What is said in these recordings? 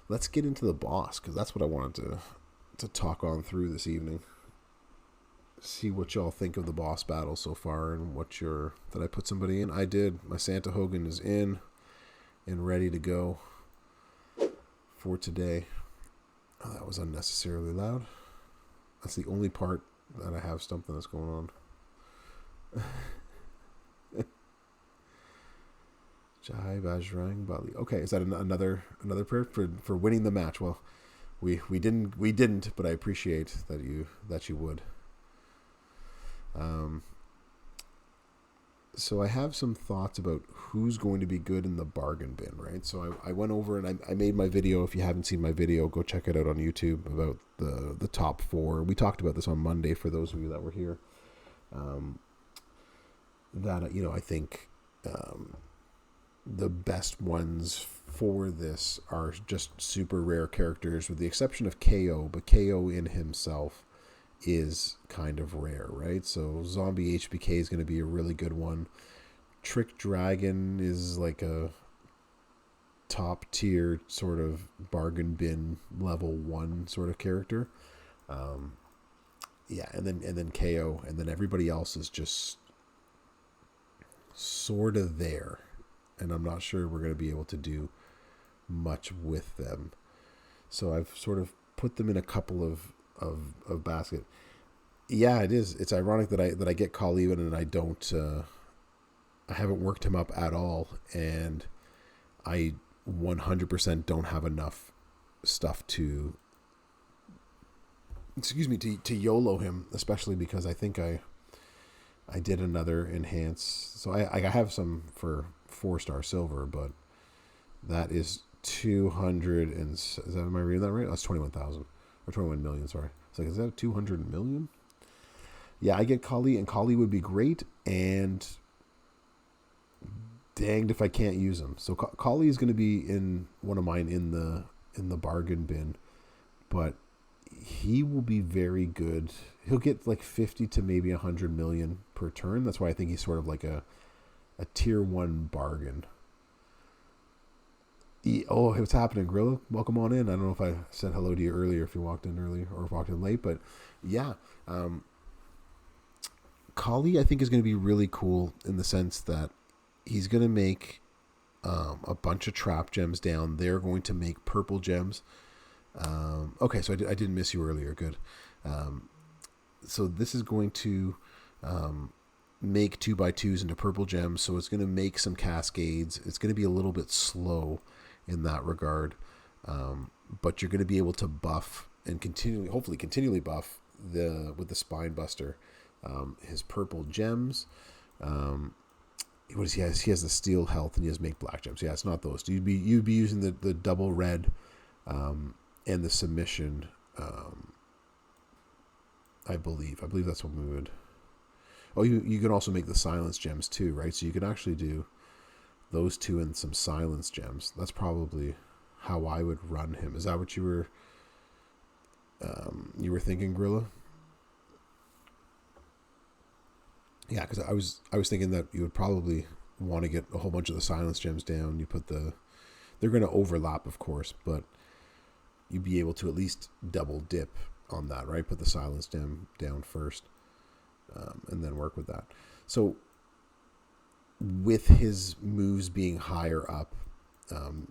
let's get into the boss, because that's what I wanted to talk on through this evening. See what y'all think of the boss battle so far, and did I put somebody in? I did. My Santa Hogan is in and ready to go for today. Oh, that was unnecessarily loud. That's the only part that I have something that's going on. Jai Bajrang Bali. Okay, is that another prayer for winning the match? Well, we didn't, but I appreciate that you would. Um, so I have some thoughts about who's going to be good in the bargain bin, right? So I went over and I made my video. If you haven't seen my video, go check it out on YouTube about the top four. We talked about this on Monday for those of you that were here. That I think the best ones for this are just super rare characters, with the exception of KO. But KO in himself is kind of rare, right? So Zombie HBK is going to be a really good one. Trick Dragon is like a top tier sort of bargain bin level 1 sort of character. Yeah, and then KO, and then everybody else is just sort of there, and I'm not sure we're going to be able to do much with them. So I've sort of put them in a couple of basket. Yeah, it is. It's ironic that I get Kali even and I don't. I haven't worked him up at all, and I 100% don't have enough stuff to. Excuse me, to YOLO him, especially because I think I did another enhance. So I have some for 4-star silver, but that is 200 and am I reading that right? That's 21,000 or 21 million. Sorry, it's like, is that 200 million? Yeah, I get Kali, and Kali would be great, and danged if I can't use him. So Kali is going to be in one of mine in the bargain bin, but he will be very good. He'll get like 50 to maybe 100 million per turn. That's why I think he's sort of like a tier 1 bargain. Oh, what's happening, Gorilla? Welcome on in. I don't know if I said hello to you earlier, if you walked in early or walked in late, but yeah. Kali, I think, is going to be really cool in the sense that he's going to make a bunch of trap gems down. They're going to make purple gems. Okay, so I didn't miss you earlier. Good. So this is going to make 2x2s into purple gems. So it's going to make some cascades. It's going to be a little bit slow in that regard, but you're going to be able to buff and hopefully continually buff with the Spine Buster. His purple gems. What does he has? He has the steel health, and he has make black gems. Yeah, it's not those. You'd be using the double red, and the submission. I believe that's what we would. Oh, you can also make the silence gems too, right? So you can actually do those two and some silence gems. That's probably how I would run him. Is that what you were thinking, Gorilla? Yeah, because I was thinking that you would probably want to get a whole bunch of the silence gems down. You put they're going to overlap, of course, but you'd be able to at least double dip on that, right? Put the silence gem down first, and then work with that. So with his moves being higher up, and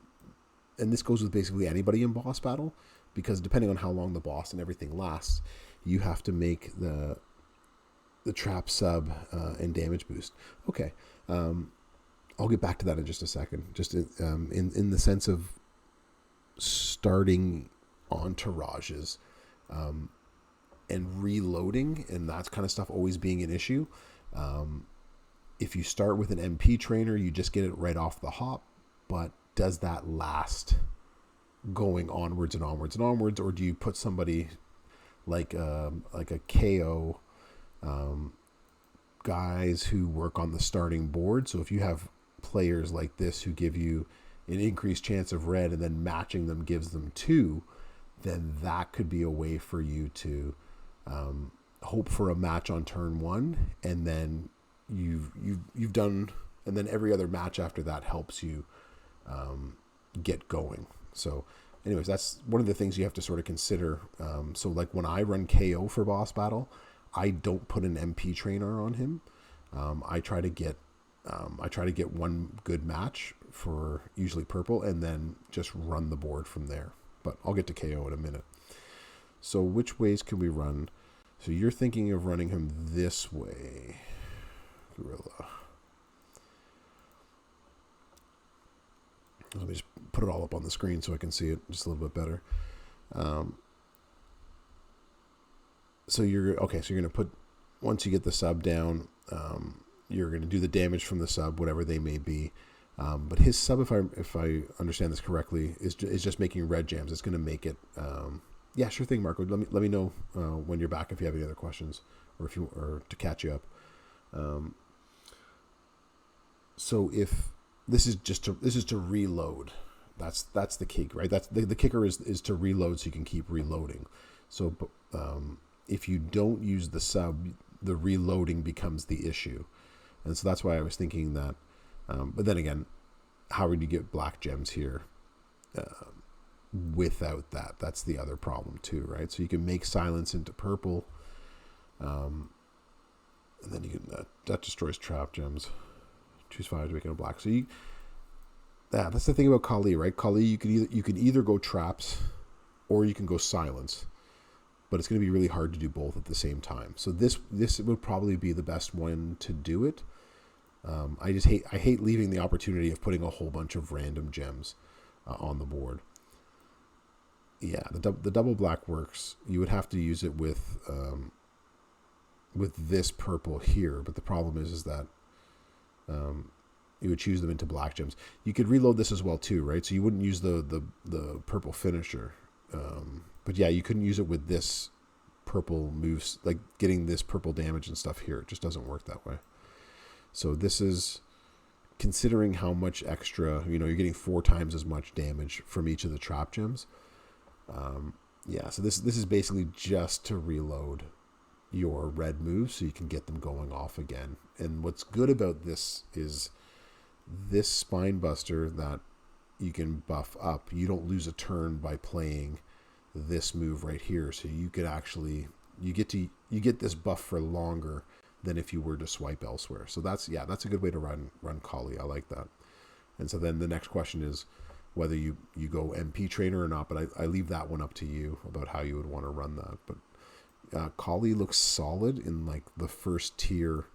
this goes with basically anybody in boss battle, because depending on how long the boss and everything lasts, you have to make the trap sub and damage boost. Okay, I'll get back to that in just a second. Just in the sense of starting entourages and reloading, and that kind of stuff always being an issue. If you start with an MP trainer, you just get it right off the hop, but does that last going onwards and onwards and onwards, or do you put somebody like a KO, guys who work on the starting board? So if you have players like this who give you an increased chance of red, and then matching them gives them 2, then that could be a way for you to hope for a match on turn 1, and then you've done, and then every other match after that helps you get going. So anyways, that's one of the things you have to sort of consider. So like when I run KO for boss battle, I don't put an MP trainer on him. I try to get one good match for usually purple, and then just run the board from there. But I'll get to KO in a minute. So which ways can we run? So you're thinking of running him this way, Gorilla. Let me just put it all up on the screen so I can see it just a little bit better. So you're okay. So you're going to put, once you get the sub down, you're going to do the damage from the sub, whatever they may be. But his sub, if I understand this correctly, is just making red gems. It's going to make it. Yeah, sure thing, Marco. Let me know when you're back if you have any other questions, or to catch you up. So if this is to reload, that's the kick, right? That's the kicker is to reload so you can keep reloading. So if you don't use the sub, the reloading becomes the issue, and so that's why I was thinking that. But then again, how would you get black gems here without that? That's the other problem too, right? So you can make silence into purple, and then you can that destroys trap gems. Choose 5 to make it a black. So that's the thing about Kali, right? Kali, you can either go traps, or you can go silence, but it's going to be really hard to do both at the same time. So this would probably be the best one to do it. I hate leaving the opportunity of putting a whole bunch of random gems on the board. Yeah, the double black works. You would have to use it with this purple here, but the problem is that you would choose them into black gems. You could reload this as well too, right? So you wouldn't use the purple finisher, but yeah, you couldn't use it with this purple moves, like getting this purple damage and stuff here. It just doesn't work that way. So this is considering how much extra, you're getting 4 times as much damage from each of the trap gems. Yeah, so this is basically just to reload your red moves so you can get them going off again. And what's good about this is this spine buster that you can buff up, you don't lose a turn by playing this move right here. So you could actually, you get this buff for longer than if you were to swipe elsewhere. So that's a good way to run Kali. I like that. And so then the next question is whether you go MP trainer or not, but I leave that one up to you about how you would want to run that. But Kali looks solid in like the first tier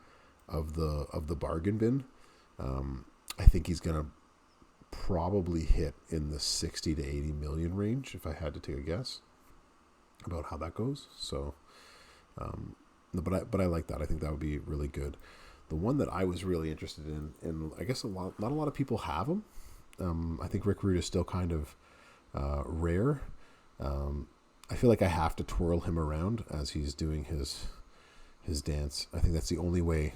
of the bargain bin. I think he's gonna probably hit in the 60 to 80 million range if I had to take a guess about how that goes. So but I like that. I think that would be really good. The one that I was really interested in, and I guess not a lot of people have him. I think Rick Rude is still kind of rare. I feel like I have to twirl him around as he's doing his dance. I think that's the only way.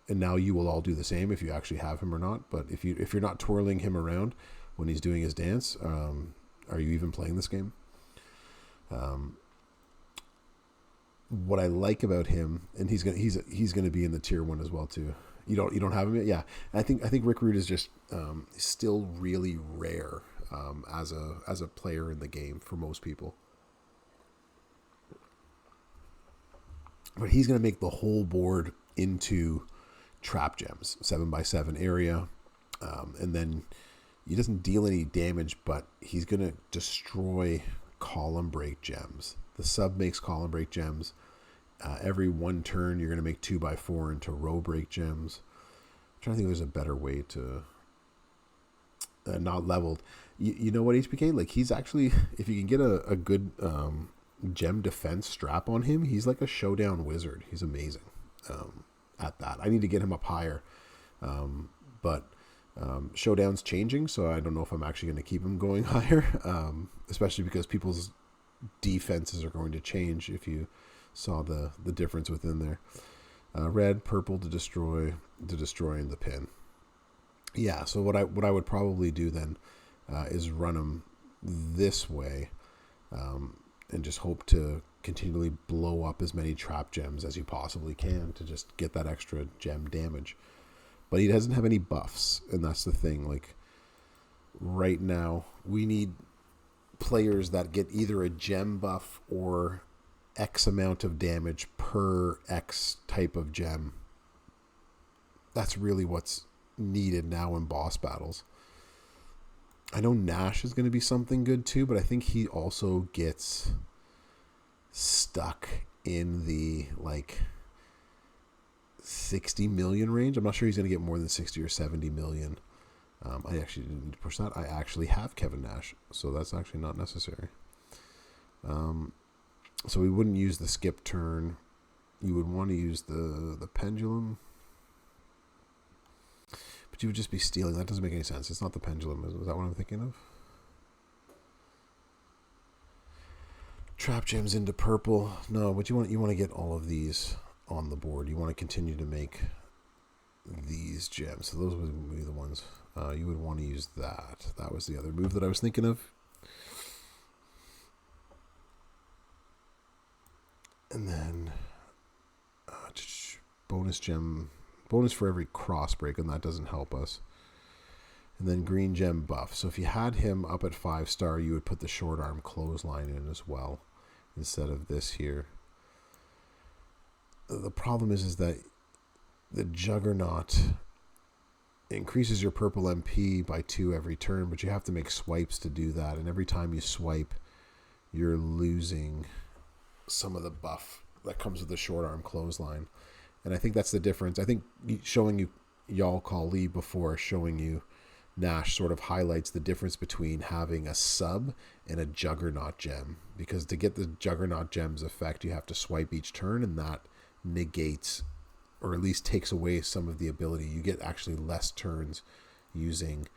And now you will all do the same if you actually have him or not. But if you're not twirling him around when he's doing his dance, are you even playing this game? What I like about him, and he's gonna be in the tier 1 as well too. You don't have him yet, yeah. I think Rick Rude is just still really rare as a player in the game for most people. But he's gonna make the whole board into trap gems, 7x7 area, and then he doesn't deal any damage, but he's gonna destroy column break gems. The sub makes column break gems. Every 1 turn, you're going to make 2x4 into row break gems. I'm trying to think if there's a better way to not leveled. You know what, HPK? Like, he's actually, if you can get a good gem defense strap on him, he's like a showdown wizard. He's amazing at that. I need to get him up higher. But showdown's changing, so I don't know if I'm actually going to keep him going higher, especially because people's defenses are going to change if you saw the difference within there. Red, purple to destroy and the pin. Yeah, so what I would probably do then is run him this way and just hope to continually blow up as many trap gems as you possibly can to just get that extra gem damage. But he doesn't have any buffs, and that's the thing. Like, right now, we need players that get either a gem buff or X amount of damage per X type of gem. That's really what's needed now in boss battles. I know Nash is going to be something good too, but I think he also gets stuck in the like 60 million range. I'm not sure he's going to get more than 60 or 70 million. I actually didn't need to push that. I actually have Kevin Nash, so that's actually not necessary. So we wouldn't use the skip turn. You would want to use the pendulum. But you would just be stealing. That doesn't make any sense. It's not the pendulum. Is that what I'm thinking of? Trap gems into purple. No, but you want to get all of these on the board. You want to continue to make these gems. So those would be the ones you would want to use that. That was the other move that I was thinking of. And then bonus gem, bonus for every cross break, and that doesn't help us. And then green gem buff. So if you had him up at 5-star, you would put the short arm clothesline in as well instead of this here. The problem is that the Juggernaut increases your purple MP by 2 every turn, but you have to make swipes to do that. And every time you swipe, you're losing some of the buff that comes with the short arm clothesline. And I think that's the difference. I think showing you Y'all Call Lee before showing you Nash sort of highlights the difference between having a sub and a Juggernaut gem. Because to get the Juggernaut gem's effect, you have to swipe each turn, and that negates or at least takes away some of the ability. You get actually less turns using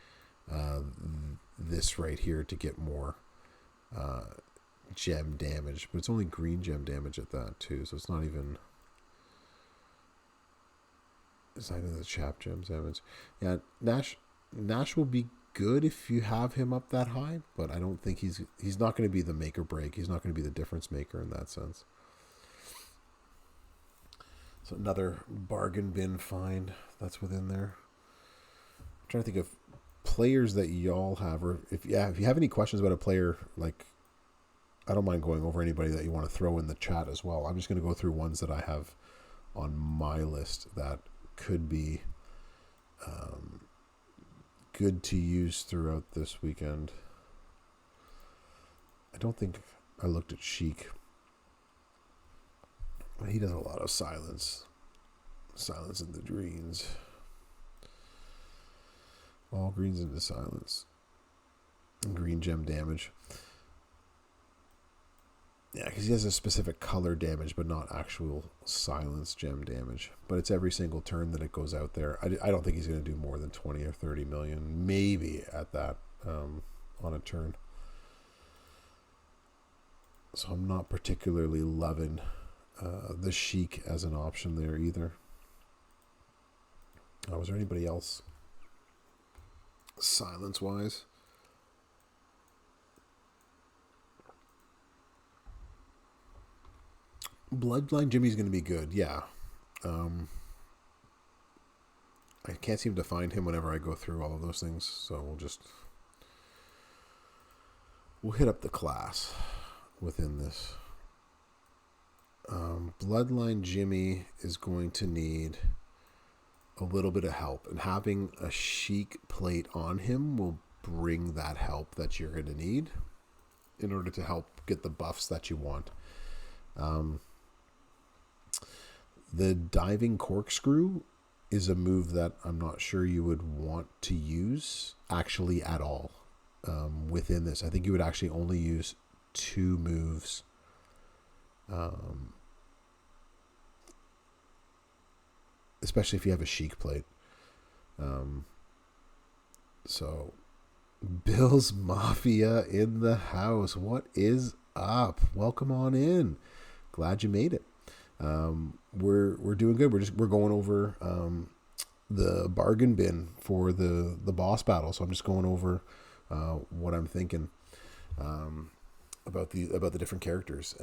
this right here to get more gem damage. But it's only green gem damage at that too, so it's not even the chap gems damage. Yeah, Nash will be good if you have him up that high, but I don't think he's not going to be the make or break. He's not going to be the difference maker in that sense. So another bargain bin find that's within there. I'm trying to think of players that y'all have, or if you have any questions about a player, like I don't mind going over anybody that you want to throw in the chat as well. I'm just going to go through ones that I have on my list that could be good to use throughout this weekend. I don't think I looked at Sheik. He does a lot of silence. Silence in the greens. All greens into silence. And green gem damage. Yeah, because he has a specific color damage, but not actual silence gem damage. But it's every single turn that it goes out there. I don't think he's going to do more than 20 or 30 million. Maybe at that on a turn. So I'm not particularly loving the Sheik as an option there either. Was there anybody else silence wise? Bloodline Jimmy's going to be good, yeah. I can't seem to find him whenever I go through all of those things, so we'll hit up the class within this. Bloodline Jimmy is going to need a little bit of help, and having a Sheik plate on him will bring that help that you're going to need in order to help get the buffs that you want. The diving corkscrew is a move that I'm not sure you would want to use actually at all within this. I think you would actually only use 2 moves. Especially if you have a Sheik plate. So, Bill's Mafia in the house. What is up? Welcome on in. Glad you made it. We're doing good. We're going over the bargain bin for the boss battle. So I'm just going over what I'm thinking about the different characters.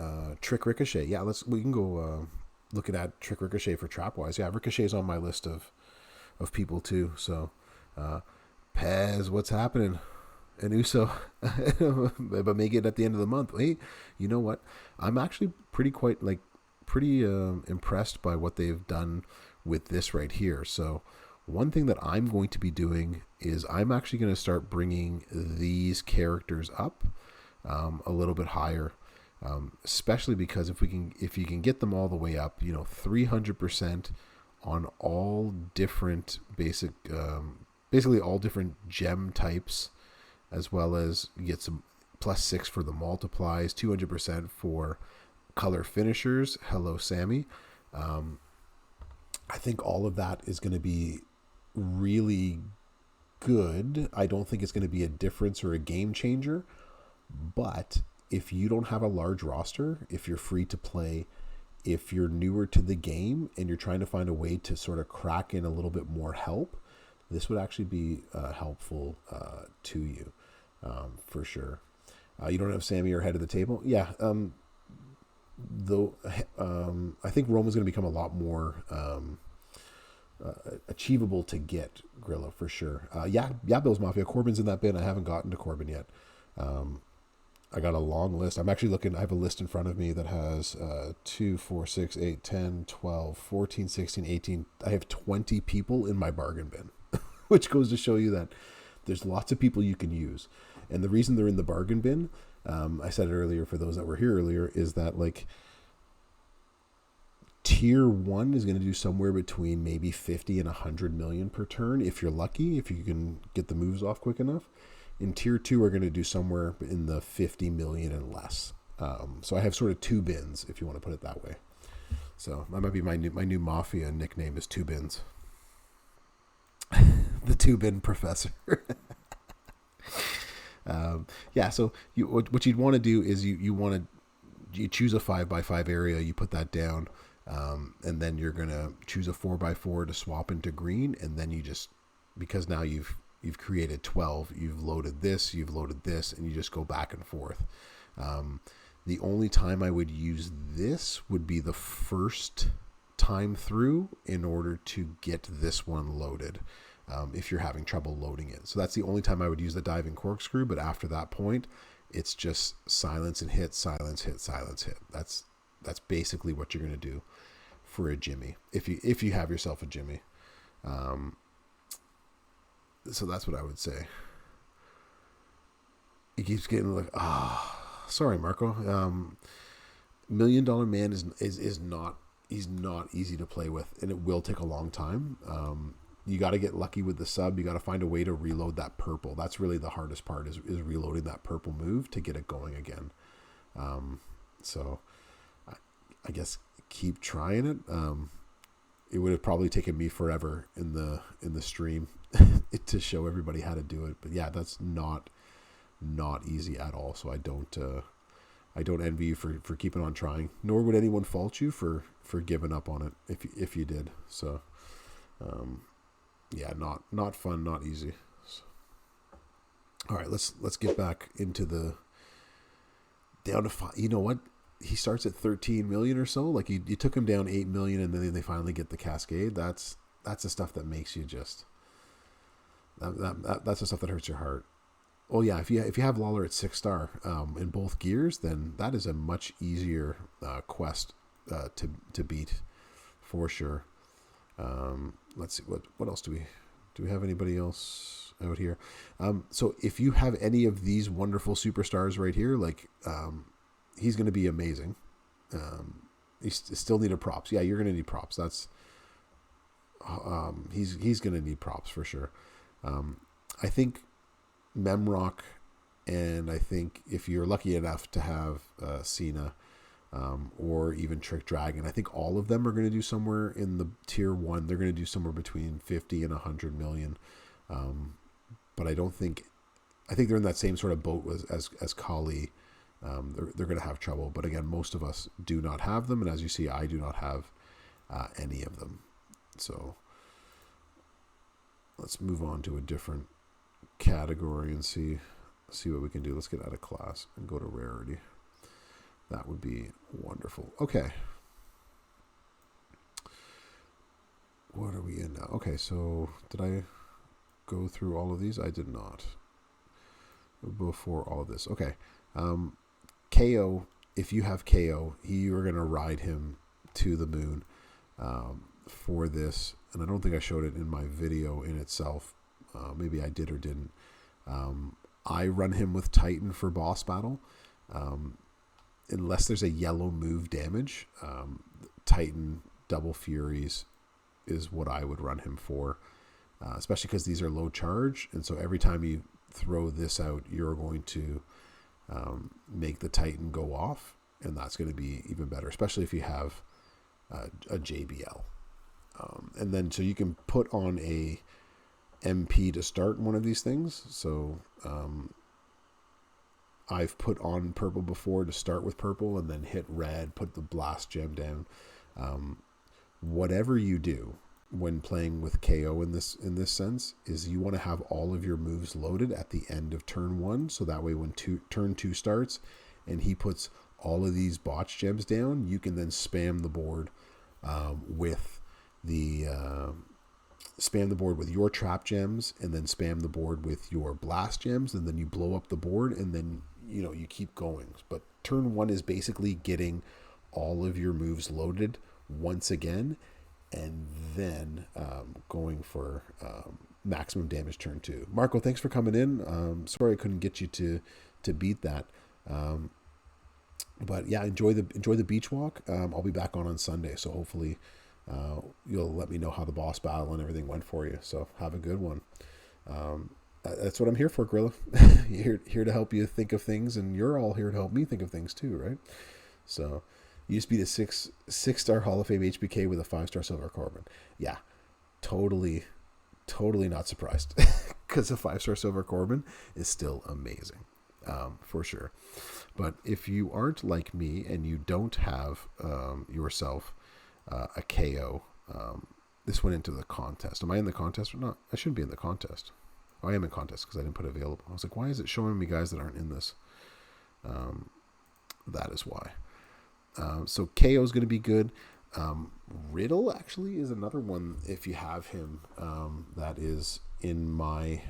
Trick Ricochet. Yeah, we can go looking at Trick Ricochet for Trapwise. Yeah, Ricochet's on my list of people too. So Pez, what's happening? And Uso, but make it at the end of the month. Hey, you know what? I'm actually pretty impressed by what they've done with this right here. So one thing that I'm going to be doing is I'm actually going to start bringing these characters up a little bit higher, especially because if you can get them all the way up, 300% on all different basically all different gem types, as well as you get some +6 for the multiplies, 200% for color finishers. Hello, Sammy. Um, I think all of that is going to be really good. I don't think it's going to be a difference or a game changer, but if you don't have a large roster, if you're free to play, if you're newer to the game and you're trying to find a way to sort of crack in a little bit more help, this would actually be helpful to you for sure. You don't have Sammy or head of the table. Yeah. Though I think Roma's going to become a lot more achievable to get, Grillo, for sure. Yeah, Bill's Mafia. Corbin's in that bin. I haven't gotten to Corbin yet. I got a long list. I'm actually looking. I have a list in front of me that has 2, 4, 6, 8, 10, 12, 14, 16, 18. I have 20 people in my bargain bin, which goes to show you that there's lots of people you can use. And the reason they're in the bargain bin, I said it earlier for those that were here earlier, is that like tier 1 is going to do somewhere between maybe 50 and 100 million per turn if you're lucky, if you can get the moves off quick enough. In tier 2 are going to do somewhere in the 50 million and less. So I have sort of two bins, if you want to put it that way. So that might be my new Mafia nickname is Two Bins. The Two Bin Professor. Yeah, so what you'd want to do is you choose a 5x5 area, you put that down, and then you're gonna choose a 4x4 to swap into green, and then you just, because now you've created 12, you've loaded this, and you just go back and forth. The only time I would use this would be the first time through in order to get this one loaded. If you're having trouble loading it. So that's the only time I would use the diving corkscrew, but after that point, it's just silence and hit, silence, hit, silence, hit. That's basically what you're going to do for a Jimmy, if you have yourself a Jimmy. So that's what I would say. He keeps getting like, sorry, Marco. $1 Million Man is not, he's not easy to play with, and it will take a long time. You got to get lucky with the sub. You got to find a way to reload that purple. That's really the hardest part is reloading that purple move to get it going again. So I guess keep trying it. It would have probably taken me forever in the stream to show everybody how to do it. But yeah, that's not easy at all. So I don't envy you for keeping on trying. Nor would anyone fault you for giving up on it if you did. So. Yeah, not fun, not easy. So, all right, let's get back into the down to 5. You know what? He starts at 13 million or so. Like you took him down 8 million, and then they finally get the cascade. That's the stuff that makes you just. That's the stuff that hurts your heart. Oh yeah, if you have Lawler at 6-star in both gears, then that is a much easier quest to beat, for sure. Let's see what else do we have anybody else out here? So if you have any of these wonderful superstars right here, like he's going to be amazing. You still need a props. Yeah, you're going to need props. That's he's going to need props for sure. I think Memrock, and I think if you're lucky enough to have Cena. Or even Trick Dragon. I think all of them are going to do somewhere in the tier 1. They're going to do somewhere between 50 and 100 million. But I think they're in that same sort of boat as Kali. They're going to have trouble. But again, most of us do not have them. And as you see, I do not have any of them. So let's move on to a different category and see what we can do. Let's get out of class and go to rarity. That would be wonderful. Okay. What are we in now? Okay, so did I go through all of these? I did not. before all of this. Okay. KO, if you have KO, you are going to ride him to the moon for this. And I don't think I showed it in my video in itself. Maybe I did or didn't. I run him with Titan for boss battle. Unless there's a yellow move damage, Titan double Furies is what I would run him for. Especially because these are low charge. And so every time you throw this out, you're going to make the Titan go off. And that's going to be even better, especially if you have a JBL. And then so you can put on a MP to start one of these things. So I've put on purple before to start with purple and then hit red, put the blast gem down. Whatever you do when playing with KO in this sense is you want to have all of your moves loaded at the end of turn 1. So that way when turn 2 starts and he puts all of these botch gems down, you can then spam the board with your trap gems, and then spam the board with your blast gems, and then you blow up the board, and then you keep going. But turn 1 is basically getting all of your moves loaded once again, and then going for maximum damage turn 2. Marco, thanks for coming in. Sorry I couldn't get you to beat that. But yeah, enjoy the beach walk. I'll be back on Sunday, so hopefully you'll let me know how the boss battle and everything went for you. So have a good one. That's what I'm here for, Gorilla. here to help you think of things, and you're all here to help me think of things too, right? So you used to be the six-star Hall of Fame HBK with a 5-star Silver Corbin. Yeah, totally not surprised because a 5-star Silver Corbin is still amazing, for sure. But if you aren't like me and you don't have yourself a KO, this went into the contest. Am I in the contest or not? I shouldn't be in the contest. Oh, I am in contest because I didn't put available. I was like, why is it showing me guys that aren't in this? That is why. So KO is going to be good. Riddle actually is another one. If you have him, that is in my.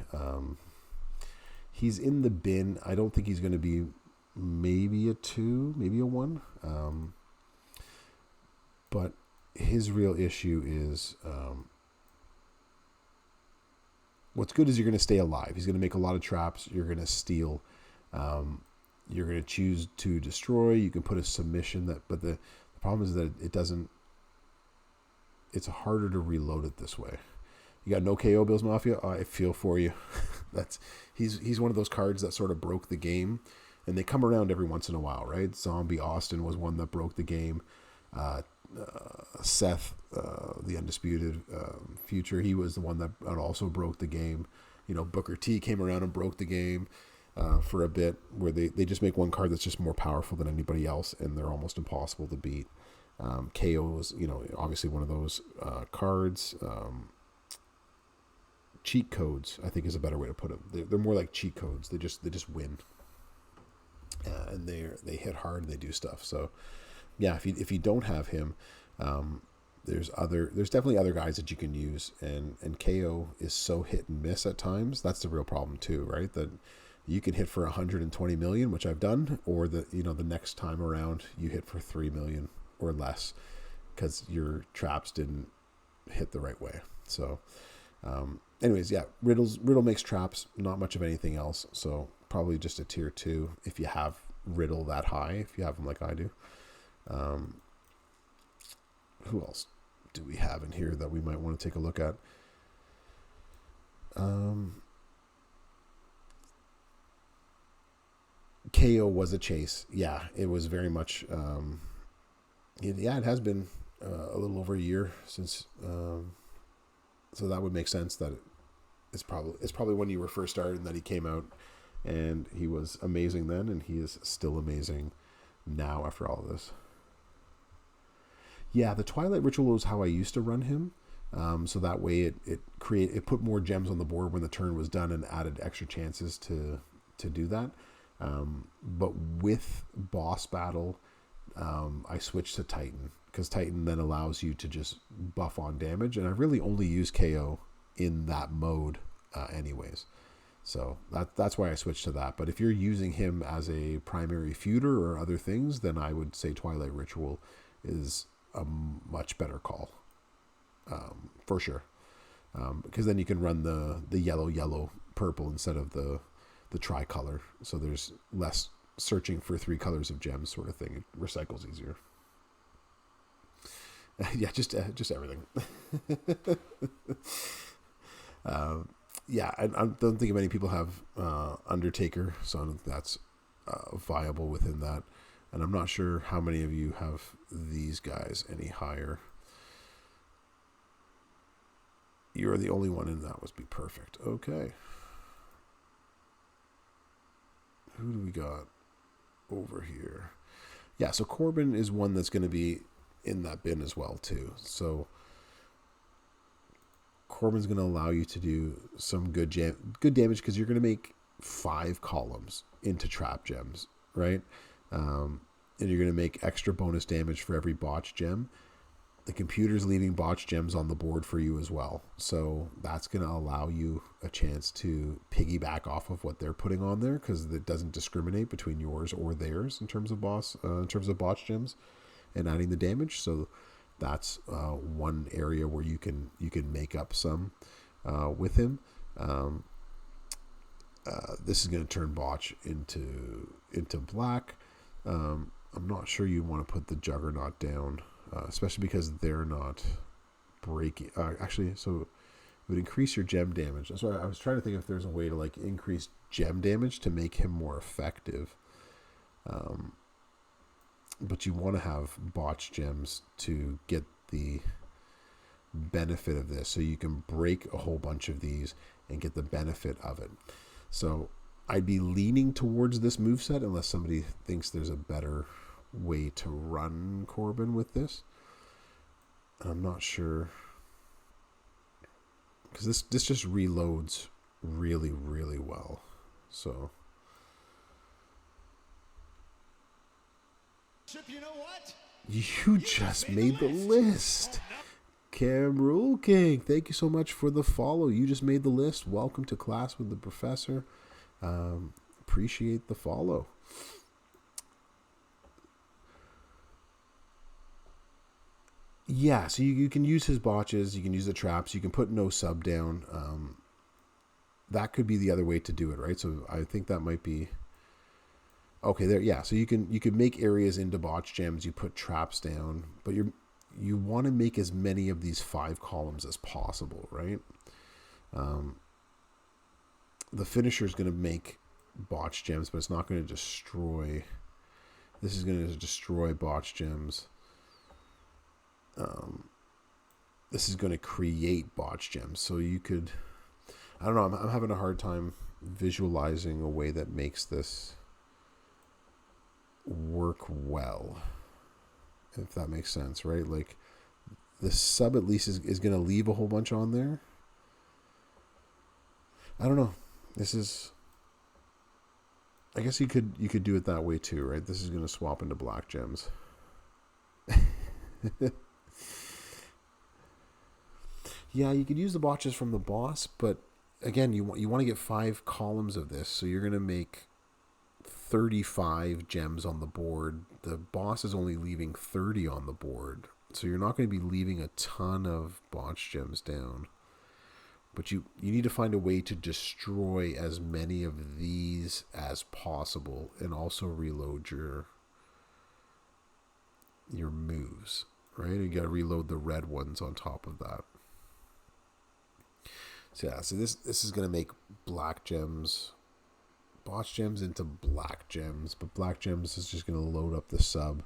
He's in the bin. I don't think he's going to be maybe a 2, maybe a 1. But his real issue is what's good is you're going to stay alive. He's going to make a lot of traps. You're going to steal. You're going to choose to destroy. You can put a submission but the problem is that it doesn't. It's harder to reload it this way. You got no KO, Bills Mafia. I feel for you. He's one of those cards that sort of broke the game, and they come around every once in a while, right? Zombie Austin was one that broke the game. Seth, the Undisputed Future, he was the one that also broke the game. Booker T came around and broke the game for a bit, where they just make one card that's just more powerful than anybody else, and they're almost impossible to beat. KO is, obviously one of those cards. Cheat codes, I think, is a better way to put it. They're more like cheat codes. They just win, and they hit hard and they do stuff. So yeah, if you don't have him, there's definitely other guys that you can use, and KO is so hit and miss at times. That's the real problem too, right? That you can hit for 120 million, which I've done, or the next time around you hit for 3 million or less because your traps didn't hit the right way. So anyways, yeah, Riddle makes traps, not much of anything else. So probably just a tier 2 if you have Riddle that high, if you have him like I do. Who else do we have in here that we might want to take a look at? KO was a chase. Yeah, it was very much. It has been a little over a year since. So that would make sense that it's probably when you were first started that he came out, and he was amazing then, and he is still amazing now after all of this. Yeah, the Twilight Ritual was how I used to run him. So that way it put more gems on the board when the turn was done and added extra chances to do that. But with boss battle, I switched to Titan because Titan then allows you to just buff on damage, and I really only use KO in that mode anyways. So that's why I switched to that. But if you're using him as a primary feuder or other things, then I would say Twilight Ritual is a much better call, for sure. Because then you can run the yellow purple instead of the tricolor. So there's less searching for 3 colors of gems sort of thing. It recycles easier. Yeah, just everything. Yeah, I don't think many people have Undertaker, so I don't think that's viable within that. And I'm not sure how many of you have these guys any higher. You're the only one, and that would be perfect. Okay. Who do we got over here? Yeah, so Corbin is one that's going to be in that bin as well, too. So Corbin's going to allow you to do some good damage because you're going to make 5 columns into trap gems, right? And you're going to make extra bonus damage for every botch gem. The computer's leaving botch gems on the board for you as well. So that's going to allow you a chance to piggyback off of what they're putting on there because it doesn't discriminate between yours or theirs in terms of botch gems and adding the damage. So that's one area where you can make up some with him. This is going to turn botch into black. I'm not sure you want to put the Juggernaut down. Especially because they're not breaking. Actually, so it would increase your gem damage. That's why I was trying to think if there's a way to like increase gem damage to make him more effective. But you want to have botch gems to get the benefit of this. So you can break a whole bunch of these and get the benefit of it. So I'd be leaning towards this moveset unless somebody thinks there's a better way to run Corbin with this. I'm not sure because this just reloads really, really well. So you know what? You just made the list. Cam Rule King, thank you so much for the follow. You just made the list. Welcome to Class with the Professor. Appreciate the follow. Yeah, so you can use his botches, you can use the traps, you can put no sub down. That could be the other way to do it, right? So I think that might be okay there. Yeah, so you can make areas into botch gems, you put traps down, but you want to make as many of these 5 columns as possible, right? The finisher is going to make botch gems, but it's not going to destroy. This is going to destroy botch gems. This is going to create botch gems. So you could, I don't know, I'm having a hard time visualizing a way that makes this work well, if that makes sense, right? Like the sub at least is going to leave a whole bunch on there. I don't know. This is, I guess you could do it that way too, right? This is going to swap into black gems. Yeah, you could use the botches from the boss, but again, you want to get 5 columns of this, so you're going to make 35 gems on the board. The boss is only leaving 30 on the board, so you're not going to be leaving a ton of botch gems down. But you need to find a way to destroy as many of these as possible and also reload your moves, right? You got to reload the red ones on top of that. So yeah, so this is going to make black gems, botch gems into black gems, but black gems is just going to load up the sub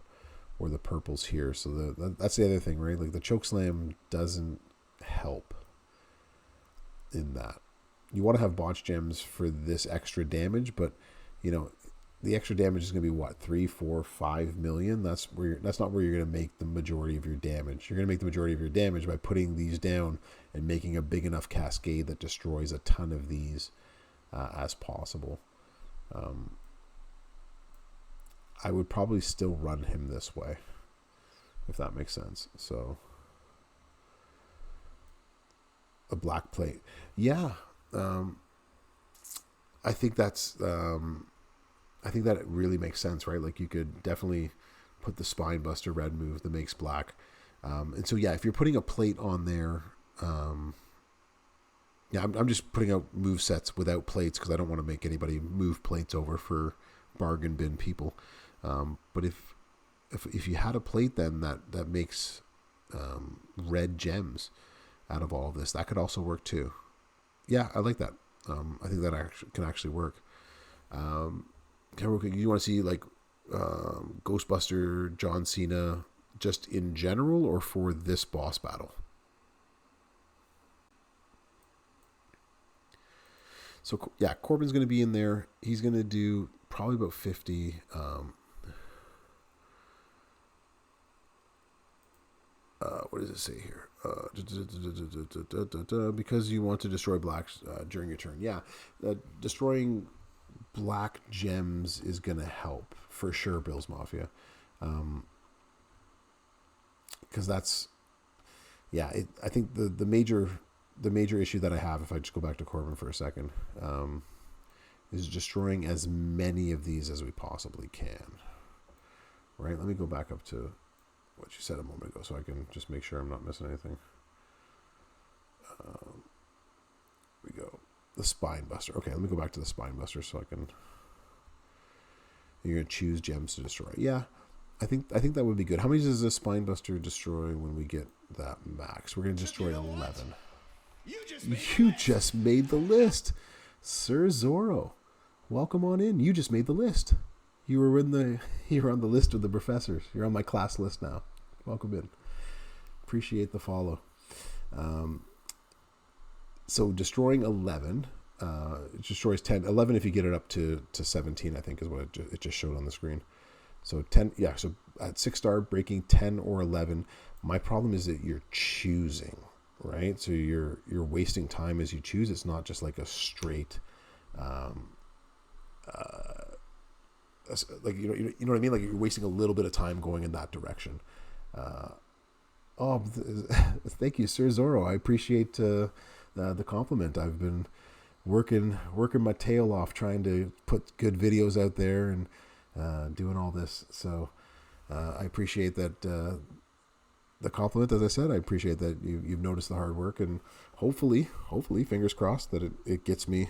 or the purples here. So that's the other thing, right? Like the chokeslam doesn't help in that. You want to have botch gems for this extra damage, but you know, the extra damage is going to be what, 3, 4, 5 million. That's not where you're going to make the majority of your damage. You're going to make the majority of your damage by putting these down and making a big enough cascade that destroys a ton of these as possible. I would probably still run him this way, if that makes sense. So a black plate, yeah. I think that's I think that it really makes sense, right? Like you could definitely put the Spine Buster red move that makes black. And so, yeah, if you're putting a plate on there, yeah, I'm just putting out move sets without plates because I don't want to make anybody move plates over for bargain bin people. But if you had a plate, then that makes red gems out of all of this. That could also work too. Yeah, I like that. I think that can actually work. You want to see like Ghostbuster John Cena just in general or for this boss battle? So yeah, Corbin's going to be in there. He's going to do probably about 50. What does it say here? Because you want to destroy blacks during your turn. Yeah, destroying black gems is going to help for sure, Bill's Mafia. Because that's, yeah, I think the major issue that I have, if I just go back to Corbin for a second, is destroying as many of these as we possibly can. Right? Let me go back up to what you said a moment ago so I can just make sure I'm not missing anything. We go. The Spine Buster. Okay, let me go back to the Spine Buster so I can... You're going to choose gems to destroy. Yeah, I think that would be good. How many does the Spine Buster destroy when we get that max? We're going to destroy 11. You just made the list. Sir Zorro. Welcome on in. You just made the list. You're on the list of the professors. You're on my class list now. Welcome in. Appreciate the follow. So destroying 11, it destroys 10. 11 if you get it up to 17, I think is what it just showed on the screen. So 10, yeah, so at 6-star, breaking 10 or 11. My problem is that you're choosing, right? So you're wasting time as you choose. It's not just like a straight... like you know what I mean? Like you're wasting a little bit of time going in that direction. Thank you, Sir Zorro. I appreciate the compliment. I've been working my tail off trying to put good videos out there and doing all this. So I appreciate that the compliment. As I said, I appreciate that you've noticed the hard work, and hopefully, fingers crossed that it gets me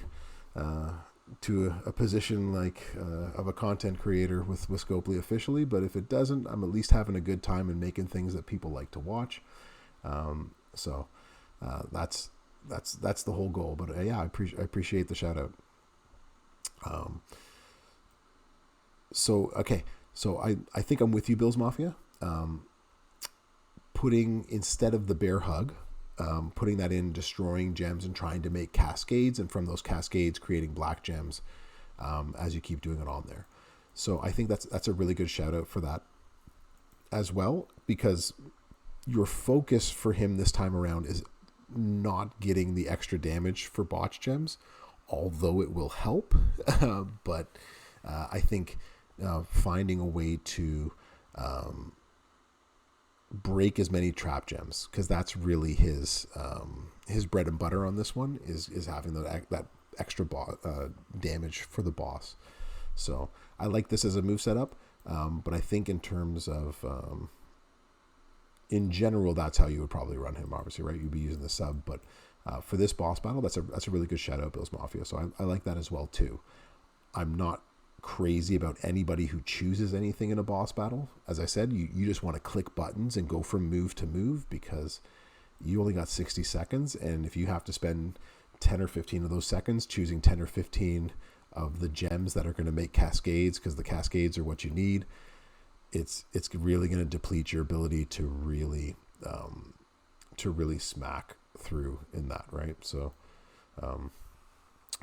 to a position like of a content creator with Scopely officially. But if it doesn't, I'm at least having a good time and making things that people like to watch. So that's the whole goal. But yeah, I appreciate the shout out. So I think I'm with you, Bill's Mafia. Putting, instead of the bear hug, putting that in destroying gems and trying to make cascades, and from those cascades creating black gems as you keep doing it on there. So I think that's a really good shout out for that as well, because your focus for him this time around is not getting the extra damage for botch gems, although it will help. But I think finding a way to break as many trap gems, because that's really his bread and butter on this one is having that extra damage for the boss. So I like this as a move setup, but I think in terms of in general, that's how you would probably run him, obviously, right? You'd be using the sub, but for this boss battle, that's a really good shout out, Bill's Mafia. So I like that as well too. I'm not crazy about anybody who chooses anything in a boss battle. As I said, you just want to click buttons and go from move to move, because you only got 60 seconds, and if you have to spend 10 or 15 of those seconds choosing 10 or 15 of the gems that are going to make cascades, because the cascades are what you need, it's really going to deplete your ability to really smack through in that, right? So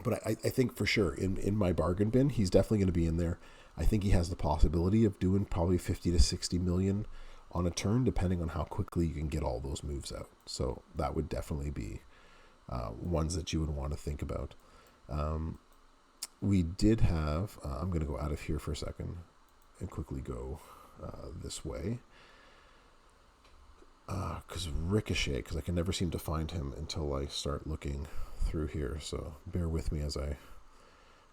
but I think for sure in my bargain bin, he's definitely going to be in there. I think he has the possibility of doing probably 50 to 60 million on a turn, depending on how quickly you can get all those moves out. So that would definitely be ones that you would want to think about. We did have, I'm going to go out of here for a second and quickly go this way. Because Ricochet, because I can never seem to find him until I start looking through here. So bear with me as I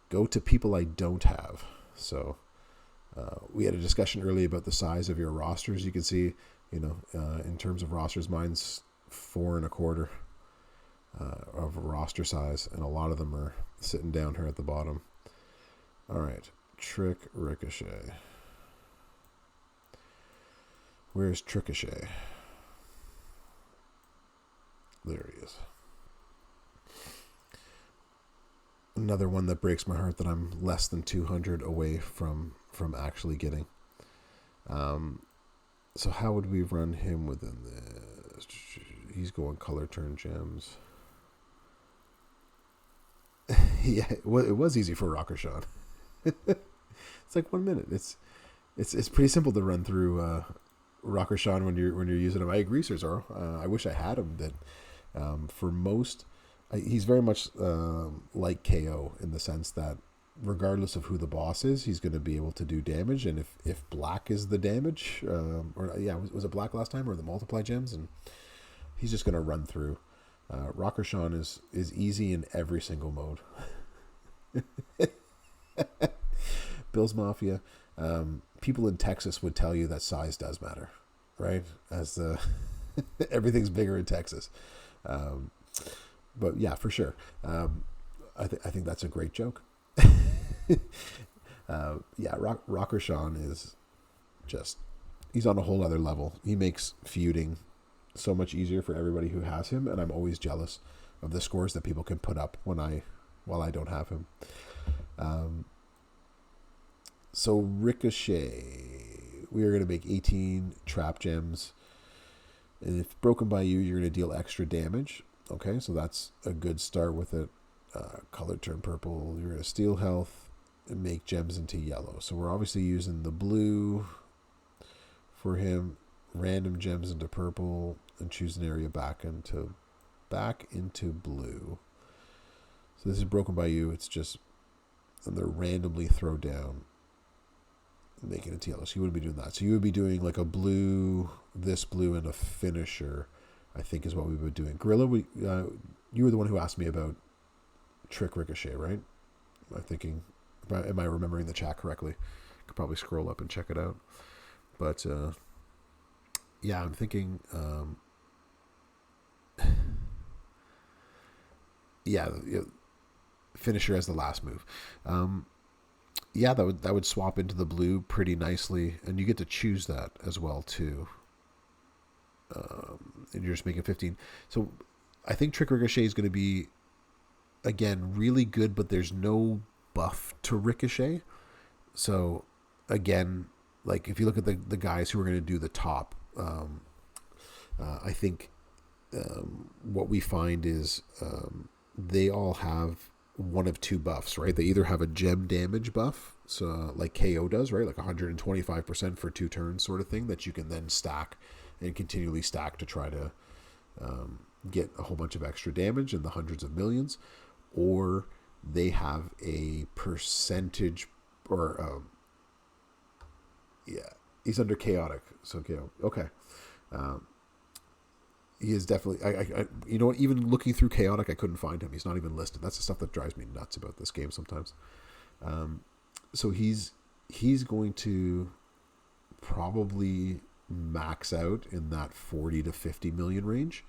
go to people I don't have. So we had a discussion earlier about the size of your rosters. You can see, in terms of rosters, mine's 4.25 of roster size, and a lot of them are sitting down here at the bottom. All right, Trick Ricochet. Where's Ricochet? There he is. Another one that breaks my heart that I'm less than 200 away from actually getting. So how would we run him within this? He's going color turn gems. Yeah, it was easy for Rocker Sean. It's like 1 minute. It's pretty simple to run through Rocker Sean when you're using him. I agree, Sir Zorro. I wish I had him. That for most, he's very much like KO in the sense that regardless of who the boss is, he's going to be able to do damage. And if black is the damage, was it black last time or the multiply gems? And he's just going to run through. Rocker Sean is easy in every single mode. Bill's Mafia. People in Texas would tell you that size does matter, right? As everything's bigger in Texas. But yeah, for sure. I think that's a great joke. Rocker Sean is just, he's on a whole other level. He makes feuding so much easier for everybody who has him, and I'm always jealous of the scores that people can put up while I don't have him. So Ricochet, we are going to make 18 trap gems, and if broken by you, you're going to deal extra damage. Okay, so that's a good start with it. Color turn purple, you're going to steal health and make gems into yellow. So we're obviously using the blue for him, random gems into purple, and choose an area back into blue. So this is broken by you. It's just, and they're randomly throw down and make it into yellow. So you wouldn't be doing that. So you would be doing like a blue, this blue, and a finisher, I think is what we would be doing. Gorilla, you were the one who asked me about Trick Ricochet, right? Am I thinking, am I remembering the chat correctly? Could probably scroll up and check it out. But yeah, I'm thinking, finisher as the last move. That would swap into the blue pretty nicely, and you get to choose that as well too. And you're just making 15. So I think Trick Ricochet is going to be, again, really good, but there's no buff to Ricochet. So again, like if you look at the guys who are going to do the top, I think what we find is they all have one of two buffs, right? They either have a gem damage buff, so like KO does, right? Like 125% for 2 turns sort of thing that you can then stack and continually stack to try to get a whole bunch of extra damage in the hundreds of millions, or they have a percentage, or he's under chaotic, so KO. Okay. He is definitely, I you know what, even looking through chaotic, I couldn't find him. He's not even listed. That's the stuff that drives me nuts about this game sometimes. So he's going to probably max out in that 40 to 50 million range,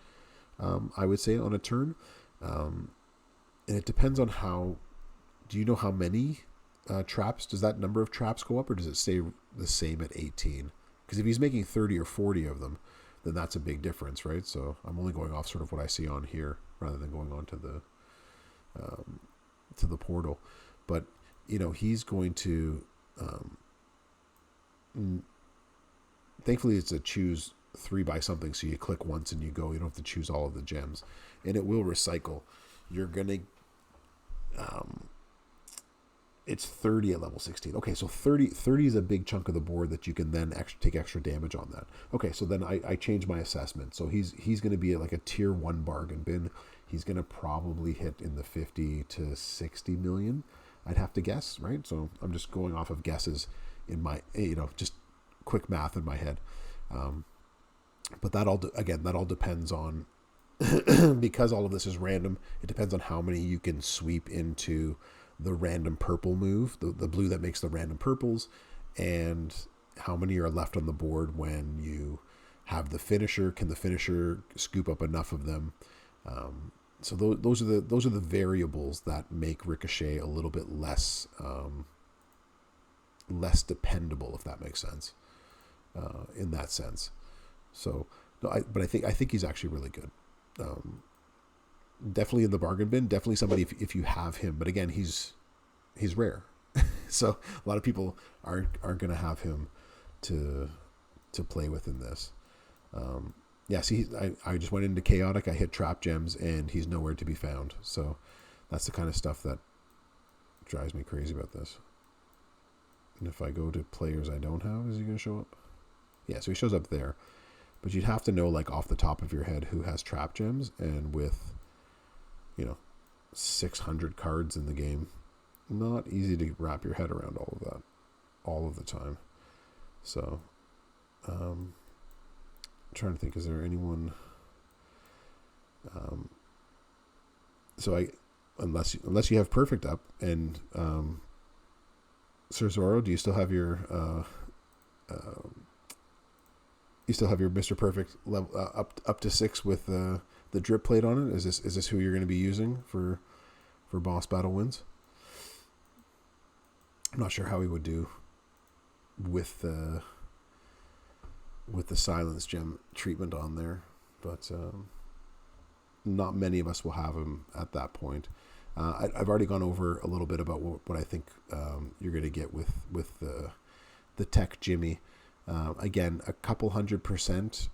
I would say, on a turn. And it depends on do you know how many traps, does that number of traps go up, or does it stay the same at 18? Because if he's making 30 or 40 of them, then that's a big difference, right? So I'm only going off sort of what I see on here rather than going on to the portal. But he's going to thankfully it's a choose 3 by something, so you click once and you go. You don't have to choose all of the gems, and it will recycle. You're gonna it's 30 at level 16. Okay, so 30 is a big chunk of the board that you can then take extra damage on that. Okay, so then I change my assessment. So he's going to be at like a tier 1 bargain bin. He's going to probably hit in the 50 to 60 million, I'd have to guess, right? So I'm just going off of guesses in my, just quick math in my head. But that all depends on, because all of this is random, it depends on how many you can sweep into the random purple move, the blue that makes the random purples, and how many are left on the board when you have the finisher. Can the finisher scoop up enough of them? So those are the variables that make Ricochet a little bit less less dependable, if that makes sense, in that sense. So, no, but I think he's actually really good. Definitely in the bargain bin. Definitely somebody if you have him. But again, he's rare, so a lot of people aren't going to have him to play with in this. Yeah, see, I just went into chaotic. I hit trap gems, and he's nowhere to be found. So that's the kind of stuff that drives me crazy about this. And if I go to players I don't have, is he going to show up? Yeah, so he shows up there. But you'd have to know, like, off the top of your head who has trap gems. And with, 600 cards in the game, not easy to wrap your head around all of that all of the time. So, I'm trying to think, is there anyone... unless you have perfect up, and Sir Zoro, do you still have your Mr. Perfect level up to 6 with the drip plate on it? Is this who you're going to be using for boss battle wins? I'm not sure how he would do with the silence gem treatment on there, but not many of us will have him at that point. I've already gone over a little bit about what I think you're going to get with the tech Jimmy. Again, a couple 100%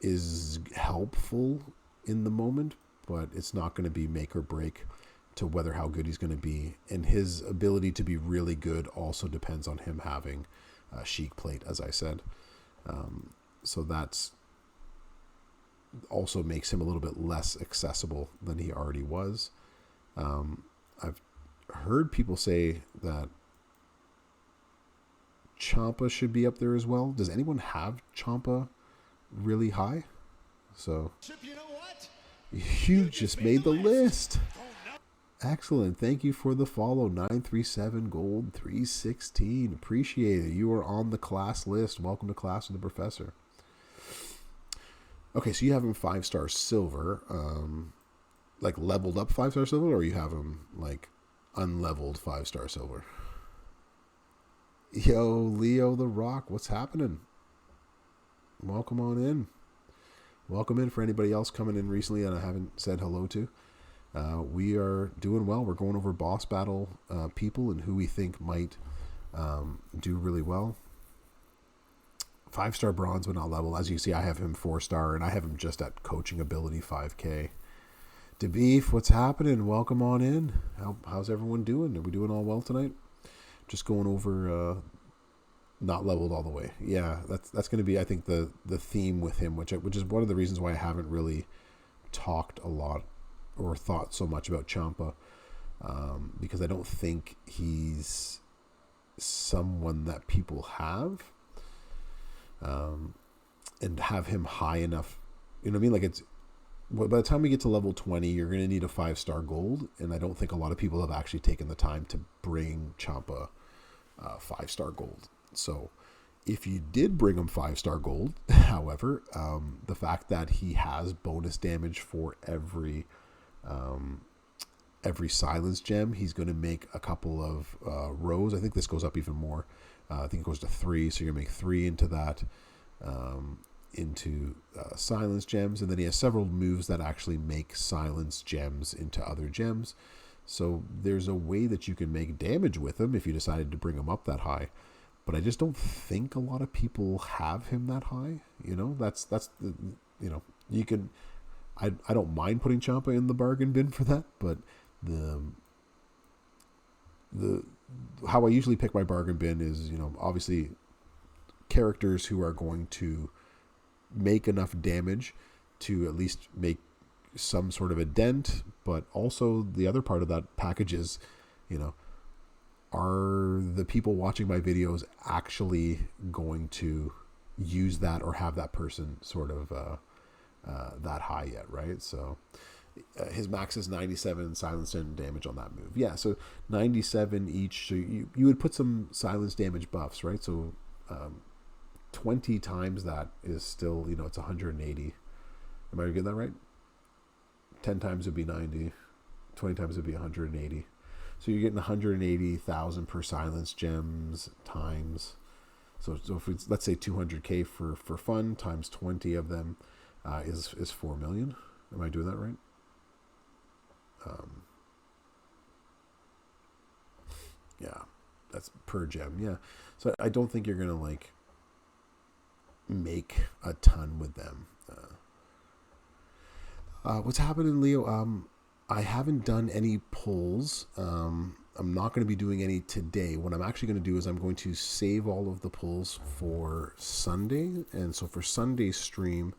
is helpful in the moment, but it's not going to be make or break to whether how good he's going to be. And his ability to be really good also depends on him having a chic plate, as I said. So that's also makes him a little bit less accessible than he already was. I've heard people say that Champa should be up there as well. Does anyone have Champa really high? So you just made the list. Excellent. Thank you for the follow. 937 gold 316. Appreciate it. You are on the class list. Welcome to class with the Professor. Okay, so you have him 5-star silver, like leveled up 5-star silver, or you have him like unleveled 5-star silver? Yo, Leo the Rock, what's happening? Welcome on in. Welcome in for anybody else coming in recently that I haven't said hello to. We are doing well. We're going over boss battle people and who we think might do really well. 5-star bronze, but not level. As you see, I have him 4-star, and I have him just at coaching ability 5K. DeBeef, what's happening? Welcome on in. How's everyone doing? Are we doing all well tonight? Just going over not leveled all the way. Yeah, that's going to be, I think, the theme with him, which is one of the reasons why I haven't really talked a lot or thought so much about Champa, because I don't think he's someone that people have, and have him high enough. You know what I mean? Like, it's by the time we get to level 20, you're going to need a 5-star gold, and I don't think a lot of people have actually taken the time to bring Champa 5-star gold. So if you did bring him 5-star gold, however, the fact that he has bonus damage for every silence gem, he's going to make a couple of rows. I think this goes up even more. I think it goes to 3, so you're going to make 3 into that, into silence gems, and then he has several moves that actually make silence gems into other gems. So there's a way that you can make damage with him if you decided to bring him up that high. But I just don't think a lot of people have him that high. That's the, you can, I don't mind putting Champa in the bargain bin for that, but the how I usually pick my bargain bin is, obviously characters who are going to make enough damage to at least make some sort of a dent, but also the other part of that package is, are the people watching my videos actually going to use that or have that person sort of that high yet, right? So his max is 97 silence and damage on that move. Yeah, so 97 each. So you would put some silence damage buffs, right? So 20 times that is still, it's 180. Am I getting that right? 10 times would be 90. 20 times would be 180. So you're getting 180,000 per silence gems times. So if it's, let's say 200k for fun times 20 of them is 4 million. Am I doing that right? Yeah, that's per gem. Yeah, so I don't think you're gonna like make a ton with them. What's happening, Leo? I haven't done any polls. I'm not going to be doing any today. What I'm actually going to do is I'm going to save all of the polls for Sunday. And so for Sunday's stream,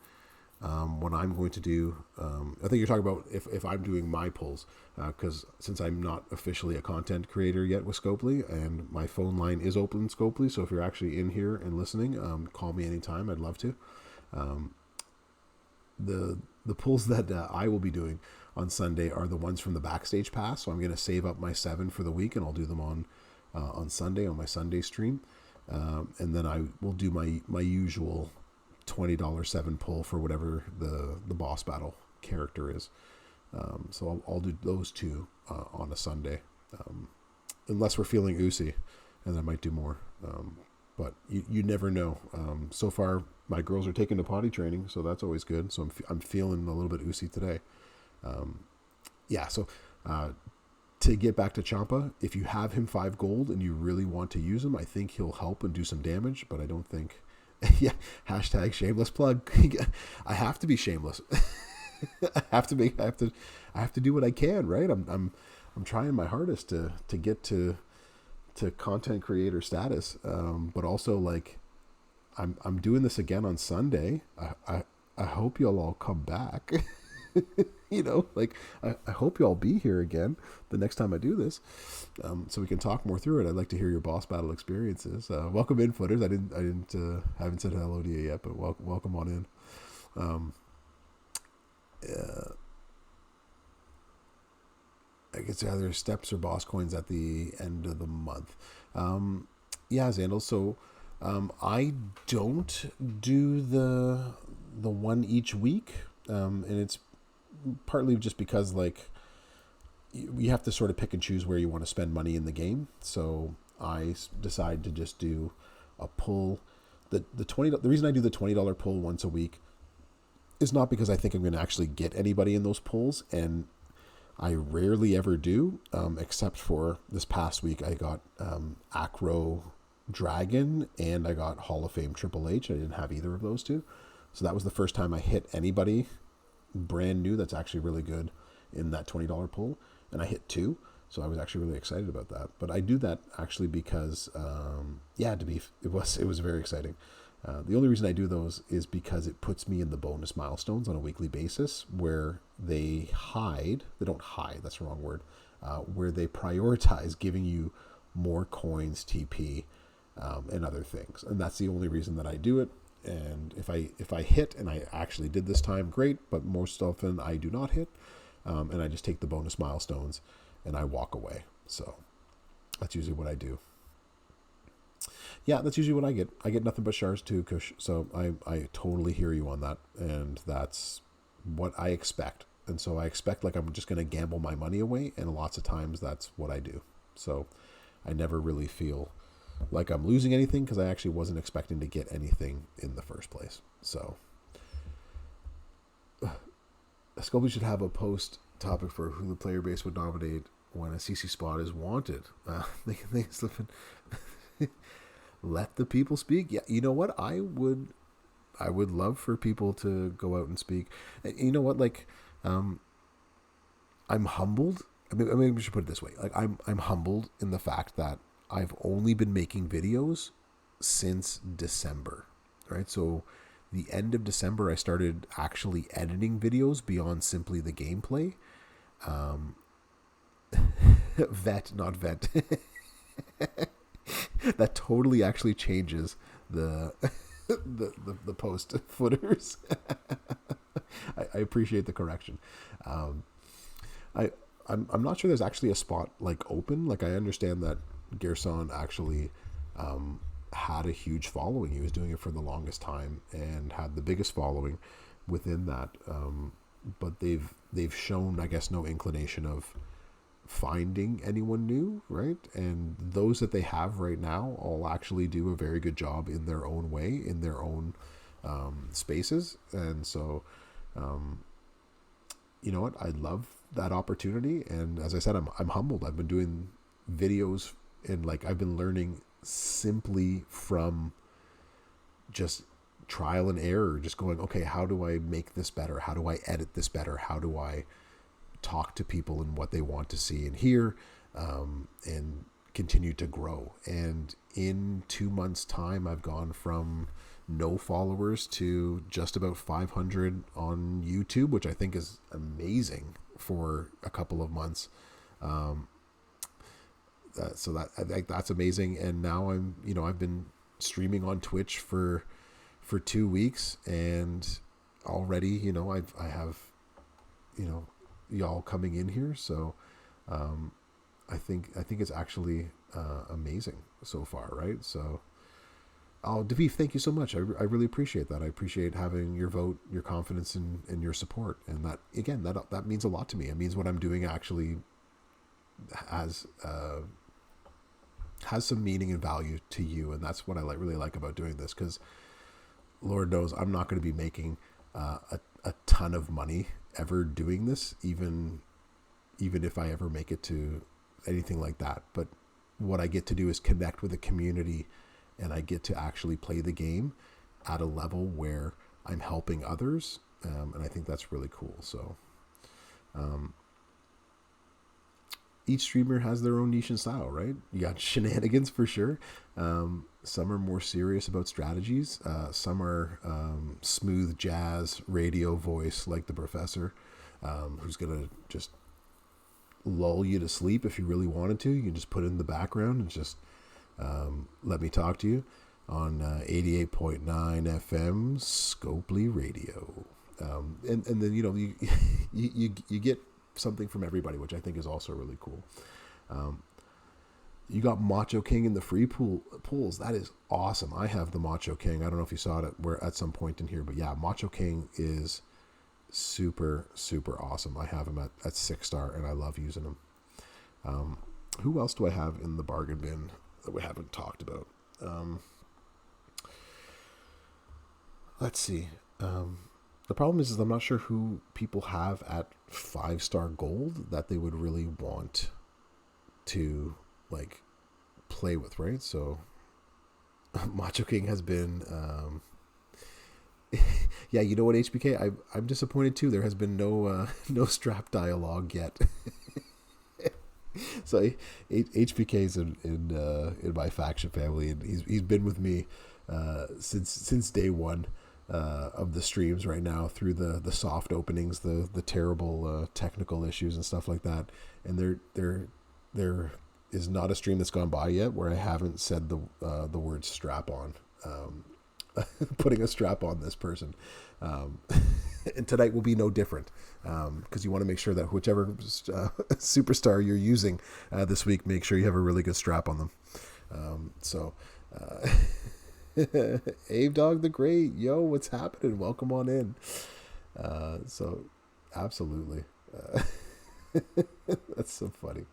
what I'm going to do, I think you're talking about if I'm doing my polls, because since I'm not officially a content creator yet with Scopely, and my phone line is open Scopely, so if you're actually in here and listening, call me anytime. I'd love to. The polls that I will be doing on Sunday are the ones from the backstage pass. So I'm going to save up my 7 for the week, and I'll do them on Sunday on my Sunday stream, and then I will do my usual $20 7 pull for whatever the boss battle character is. So I'll do those two on a Sunday, unless we're feeling oozy, and I might do more. But you never know. So far, my girls are taking to potty training, so that's always good. So I'm feeling a little bit oozy today. Yeah, so to get back to Champa, if you have him 5 gold and you really want to use him, I think he'll help and do some damage, but I don't think... Yeah, hashtag shameless plug. I have to be shameless. I have to do what I can, right? I'm trying my hardest to get to content creator status, but also like I'm doing this again on Sunday. I hope y'all all come back. Like I hope y'all be here again the next time I do this, so we can talk more through it. I'd like to hear your boss battle experiences. Welcome in, footers. I haven't said hello to you yet, but welcome on in. I guess either steps or boss coins at the end of the month. Yeah, Zandal. So I don't do the one each week, and it's partly just because like you have to sort of pick and choose where you want to spend money in the game. So I decide to just do a pull. The reason I do the $20 pull once a week is not because I think I'm going to actually get anybody in those pulls, and I rarely ever do, except for this past week. I got Acro Dragon and I got Hall of Fame Triple H. I didn't have either of those two, so that was the first time I hit anybody brand new that's actually really good in that $20 pull, and I hit 2, so I was actually really excited about that. But I do that actually because it was very exciting. The only reason I do those is because it puts me in the bonus milestones on a weekly basis, where they don't hide, that's the wrong word, where they prioritize giving you more coins, TP, and other things. And that's the only reason that I do it. And if I hit, and I actually did this time, great, but most often I do not hit, and I just take the bonus milestones and I walk away. So that's usually what I do. Yeah, that's usually what I get. I get nothing but shards too, Kush. So I totally hear you on that, and that's what I expect. And so I expect like I'm just going to gamble my money away, and lots of times that's what I do. So I never really feel like I'm losing anything, because I actually wasn't expecting to get anything in the first place. So Scobie should have a post topic for who the player base would nominate when a CC spot is wanted. Let the people speak. Yeah, you know what? I would love for people to go out and speak. And you know what? Like, I'm humbled. I mean, we should put it this way. Like, I'm humbled in the fact that I've only been making videos since December, right? So the end of December, I started actually editing videos beyond simply the gameplay. Vet, not vet. That totally actually changes the post footers. I appreciate the correction. I I'm not sure there's actually a spot like open. Like I understand that Gerson actually had a huge following. He was doing it for the longest time and had the biggest following within that. But they've shown, I guess, no inclination of finding anyone new, right? And those that they have right now all actually do a very good job in their own way, in their own spaces. And so, you know what? I love that opportunity. And as I said, I'm humbled. I've been doing videos and like I've been learning simply from just trial and error, just going, okay, how do I make this better? How do I edit this better? How do I talk to people and what they want to see and hear, and continue to grow? And in 2 months' time, I've gone from no followers to just about 500 on YouTube, which I think is amazing for a couple of months. So that I think that's amazing. And now I've been streaming on Twitch for 2 weeks, and already, I have, y'all coming in here. So, I think it's actually amazing so far, right? So, Daviv, thank you so much. I really appreciate that. I appreciate having your vote, your confidence, and your support. And that, again, that means a lot to me. It means what I'm doing actually has some meaning and value to you. And that's what I really like about doing this, because Lord knows I'm not going to be making a ton of money ever doing this, even if I ever make it to anything like that. But what I get to do is connect with a community, and I get to actually play the game at a level where I'm helping others, and I think that's really cool. So each streamer has their own niche and style, right? You got shenanigans for sure. Some are more serious about strategies. Some are smooth jazz radio voice, like the Brofessor, who's going to just lull you to sleep if you really wanted to. You can just put it in the background and just let me talk to you on 88.9 FM Scopely Radio. And then, you get something from everybody, which I think is also really cool. You got Macho King in the free pools. That is awesome. I have the Macho King. I don't know if you saw it at some point in here, but yeah, Macho King is super, super awesome. I have him at 6-star, and I love using him. Who else do I have in the bargain bin that we haven't talked about? Let's see. The problem is I'm not sure who people have at 5-star gold that they would really want to like play with, right? So Macho King has been yeah, you know what, HBK, I'm disappointed too. There has been no strap dialogue yet. So HBK's in my faction family, and he's been with me since day one of the streams right now, through the soft openings, the terrible technical issues and stuff like that. And there is not a stream that's gone by yet where I haven't said the word strap on. Putting a strap on this person. And tonight will be no different, because you want to make sure that whichever superstar you're using this week, make sure you have a really good strap on them. Abe Dog the Great, yo, what's happening? Welcome on in. So absolutely. That's so funny.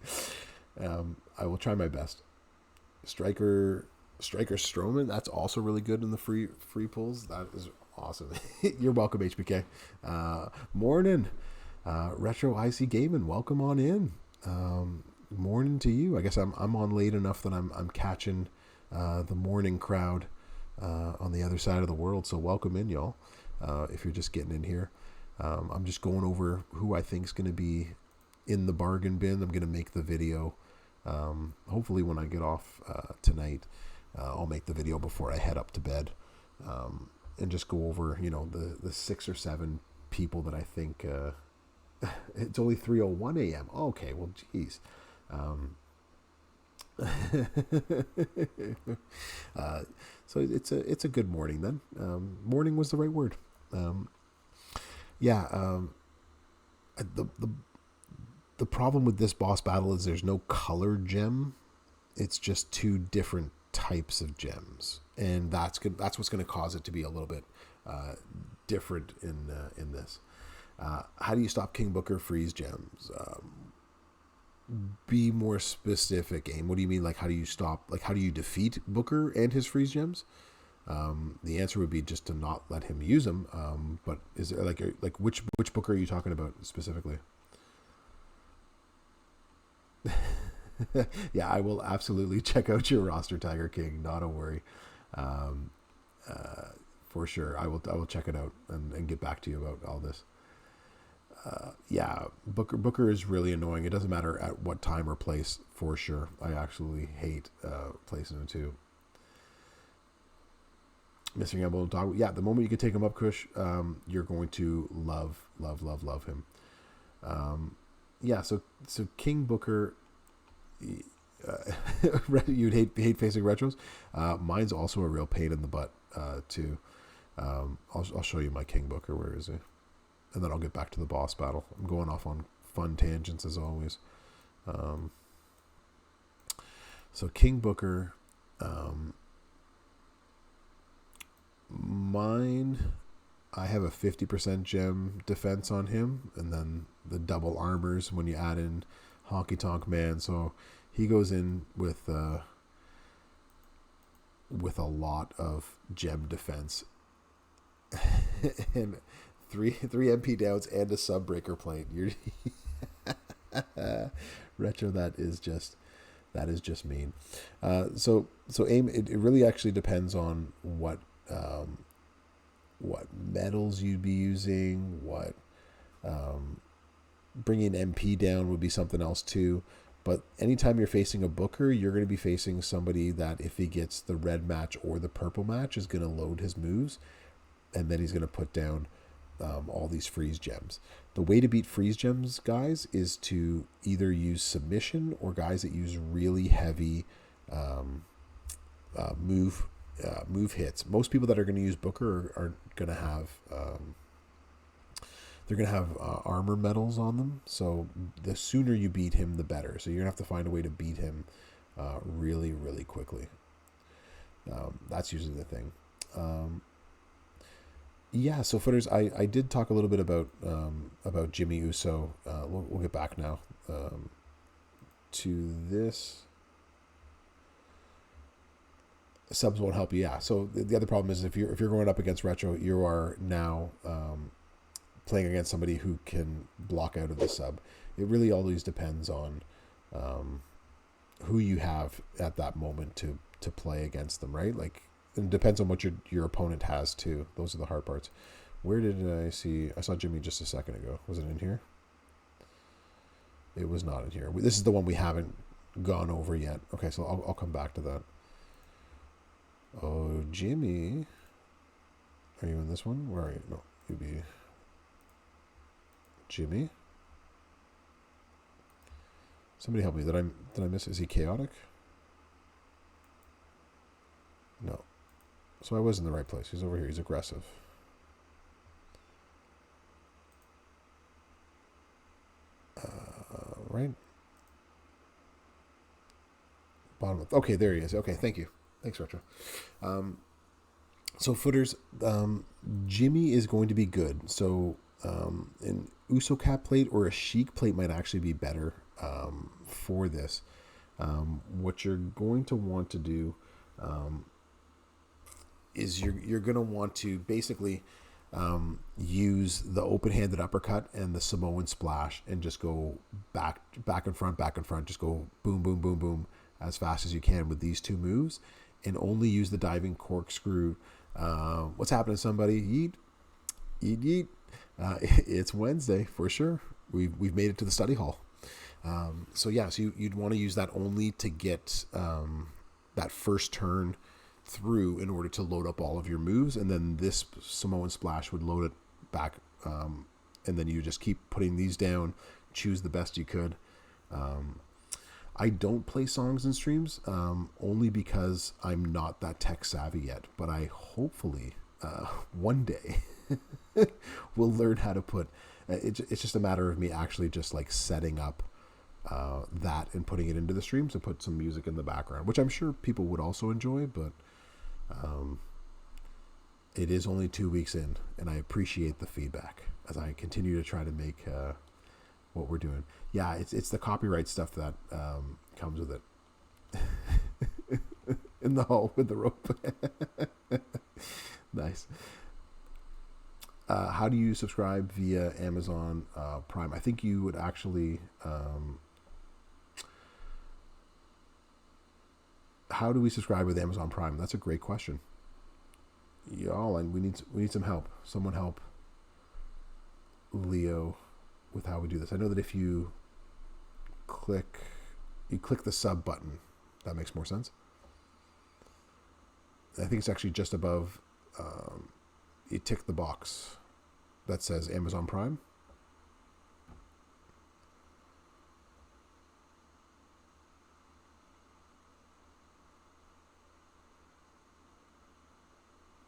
I will try my best. Striker Strowman, that's also really good in the free pulls. That is awesome. You're welcome, HBK. Morning, Retro IC Gaming. Welcome on in. Morning to you. I guess I'm on late enough that I'm catching the morning crowd on the other side of the world. So welcome in, y'all. If you're just getting in here, I'm just going over who I think is going to be in the bargain bin. I'm going to make the video. Hopefully when I get off tonight, I'll make the video before I head up to bed, and just go over, the 6 or 7 people that I think. It's only 3:01 a.m. Okay, well, geez. So it's a good morning then. Morning was the right word. The The problem with this boss battle is there's no colored gem. It's just two different types of gems, and that's good. That's what's going to cause it to be a little bit different in this. How do you stop King Booker freeze gems? Be more specific, Aim. What do you mean? Like, how do you stop? Like, how do you defeat Booker and his freeze gems? The answer would be just to not let him use them. But is there like which Booker are you talking about specifically? Yeah, I will absolutely check out your roster, Tiger King. Not a worry. Um, for sure, I will check it out and get back to you about all this. Yeah, Booker is really annoying. It doesn't matter at what time or place, for sure. I actually hate placing him too. Missing elbow and dog. Yeah, the moment you can take him up, Kush, you're going to love him. Yeah, so King Booker, you'd hate facing retros. Mine's also a real pain in the butt too. I'll show you my King Booker. Where is he? And then I'll get back to the boss battle. I'm going off on fun tangents as always. So King Booker, mine, I have a 50% gem defense on him, and then the double armors when you add in Honky Tonk Man. So he goes in with a lot of gem defense and three MP downs and a subbreaker plate. You're retro. That is just mean. So Aim. It really actually depends on what metals you'd be using. What bringing MP down would be something else too. But anytime you're facing a Booker, you're going to be facing somebody that if he gets the red match or the purple match is going to load his moves, and then he's going to put down all these freeze gems. The way to beat freeze gems, guys, is to either use submission or guys that use really heavy move hits. Most people that are going to use Booker are going to have they're going to have armor medals on them. So the sooner you beat him, the better. So you're going to have to find a way to beat him really, really quickly. That's usually the thing. Yeah, so footers, I did talk a little bit about Jimmy Uso. We'll get back now to this. Subs won't help you. Yeah. So the other problem is if you're going up against retro, you are now playing against somebody who can block out of the sub. It really always depends on who you have at that moment to play against them, right? Like, it depends on what your opponent has too. Those are the hard parts. Where did I see? I saw Jimmy just a second ago. Was it in here? It was not in here. This is the one we haven't gone over yet. Okay, so I'll come back to that. Oh, Jimmy. Are you in this one? Where are you? No, you'd be Jimmy. Somebody help me. Did I miss? Is he chaotic? No. So I was in the right place. He's over here. He's aggressive. Right? Bottom of, okay, there he is. Okay, thank you. Thanks, Retro. So footers, Jimmy is going to be good. So an Uso cap plate or a Sheik plate might actually be better for this. What you're going to want to do is you're going to want to basically use the open-handed uppercut and the Samoan splash and just go back and front, just go boom, boom, boom, boom as fast as you can with these two moves, and only use the diving corkscrew. What's happening, somebody? Yeet, yeet, yeet. It's Wednesday for sure. We've made it to the study hall. So you'd want to use that only to get that first turn through in order to load up all of your moves, and then this Samoan splash would load it back, and then you just keep putting these down, choose the best you could. I don't play songs in streams only because I'm not that tech savvy yet, but I hopefully one day we'll learn how to put. It's just a matter of me actually just like setting up that and putting it into the streams and put some music in the background, which I'm sure people would also enjoy. But it is only 2 weeks in, and I appreciate the feedback as I continue to try to make what we're doing. Yeah, it's the copyright stuff that comes with it. In the hall with the rope. Nice. How do you subscribe via Amazon Prime? I think you would actually. How do we subscribe with Amazon Prime? That's a great question. Y'all, and we need some help. Someone help Leo with how we do this. I know that if you click the sub button, that makes more sense. I think it's actually just above. You tick the box that says Amazon Prime.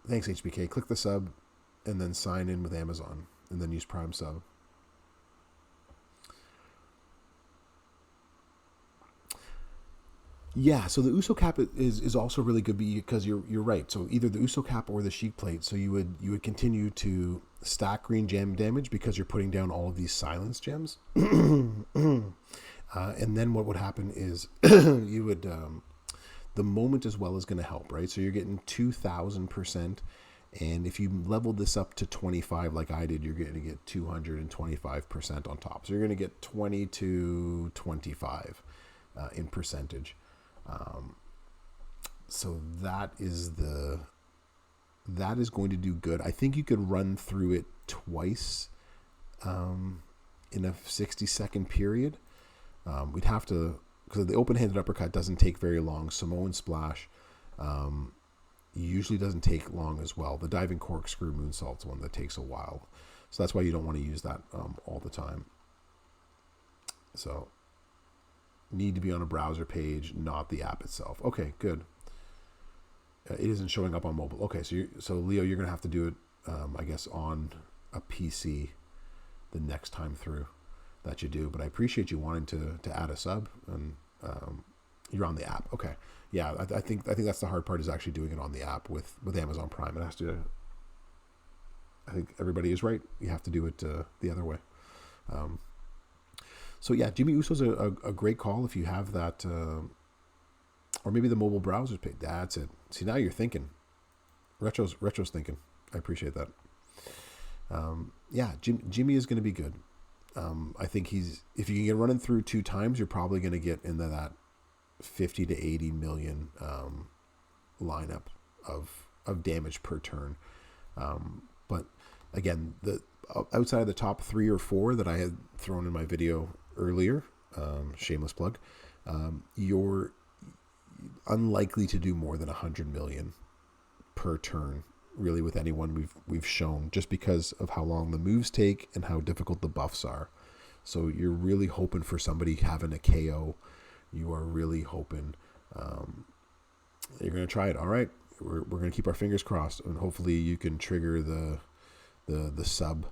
Thanks, HBK. Click the sub and then sign in with Amazon and then use Prime sub. Yeah, so the Uso cap is also really good because you're right. So either the Uso cap or the Sheik plate. So you would continue to stack green gem damage because you're putting down all of these silence gems. And then what would happen is you would the moment as well is going to help, right? So you're getting 2,000%, and if you leveled this up to 25 like I did, you're going to get 225% on top. So you're going to get 20 to 25 in percentage. So that is going to do good. I think you could run through it twice in a 60-second period. We'd have to, because the open-handed uppercut doesn't take very long. Samoan splash usually doesn't take long as well. The diving corkscrew moonsault's one that takes a while, so that's why you don't want to use that all the time. So need to be on a browser page, not the app itself. Okay, good. It isn't showing up on mobile. Okay, so Leo, you're gonna have to do it, I guess, on a PC the next time through that you do. But I appreciate you wanting to add a sub, and you're on the app. Okay, yeah, I think that's the hard part, is actually doing it on the app with Amazon Prime. It has to. I think everybody is right. You have to do it the other way. So yeah, Jimmy Uso's a great call if you have that, or maybe the mobile browser page. That's it. See, now you're thinking. Retro's thinking. I appreciate that. Yeah, Jimmy is going to be good. I think if you can get running through 2 times, you're probably going to get into that 50 to 80 million lineup of damage per turn. But again, the outside of the top 3 or 4 that I had thrown in my video earlier, shameless plug, you're unlikely to do more than 100 million per turn, really, with anyone we've shown, just because of how long the moves take and how difficult the buffs are. So you're really hoping for somebody having a KO. You are really hoping you're going to try it. All right, we're going to keep our fingers crossed, and hopefully you can trigger the sub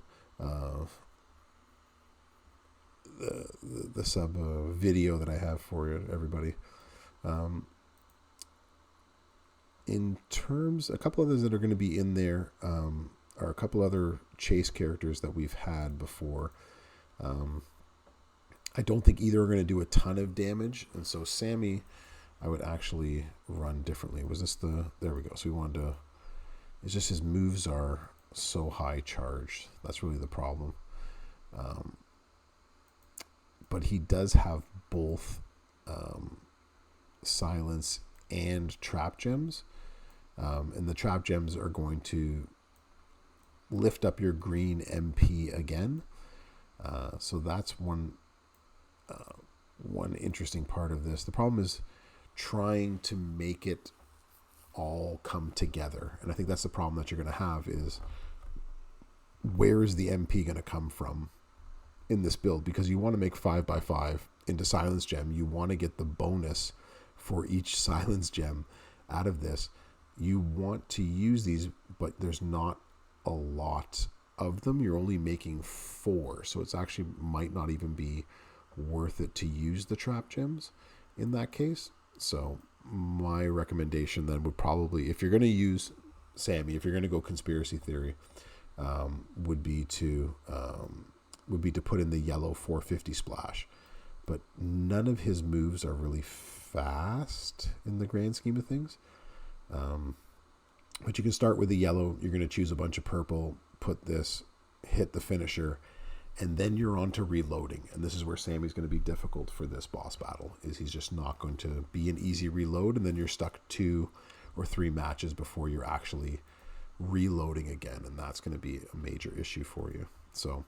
the sub video that I have for you, everybody. In terms, a couple others that are going to be in there are a couple other chase characters that we've had before. I don't think either are going to do a ton of damage, and so Sammy, I would actually run differently. Was this there we go. So we wanted to, it's just his moves are so high charged. That's really the problem. But he does have both silence and trap gems. And the trap gems are going to lift up your green MP again. So that's one interesting part of this. The problem is trying to make it all come together. And I think that's the problem that you're going to have, is where is the MP going to come from in this build? Because you want to make 5x5 into silence gem. You want to get the bonus for each silence gem out of this. You want to use these but there's not a lot of them. You're only making 4, so it's actually might not even be worth it to use the trap gems in that case. So my recommendation then would probably, if you're going to use Sammy, if you're going to go conspiracy theory, would be to put in the yellow 450 splash. But none of his moves are really fast in the grand scheme of things. But you can start with the yellow. You're going to choose a bunch of purple, put this, hit the finisher, and then you're on to reloading. And this is where Sammy's going to be difficult for this boss battle, is he's just not going to be an easy reload, and then you're stuck 2 or 3 matches before you're actually reloading again, and that's going to be a major issue for you. So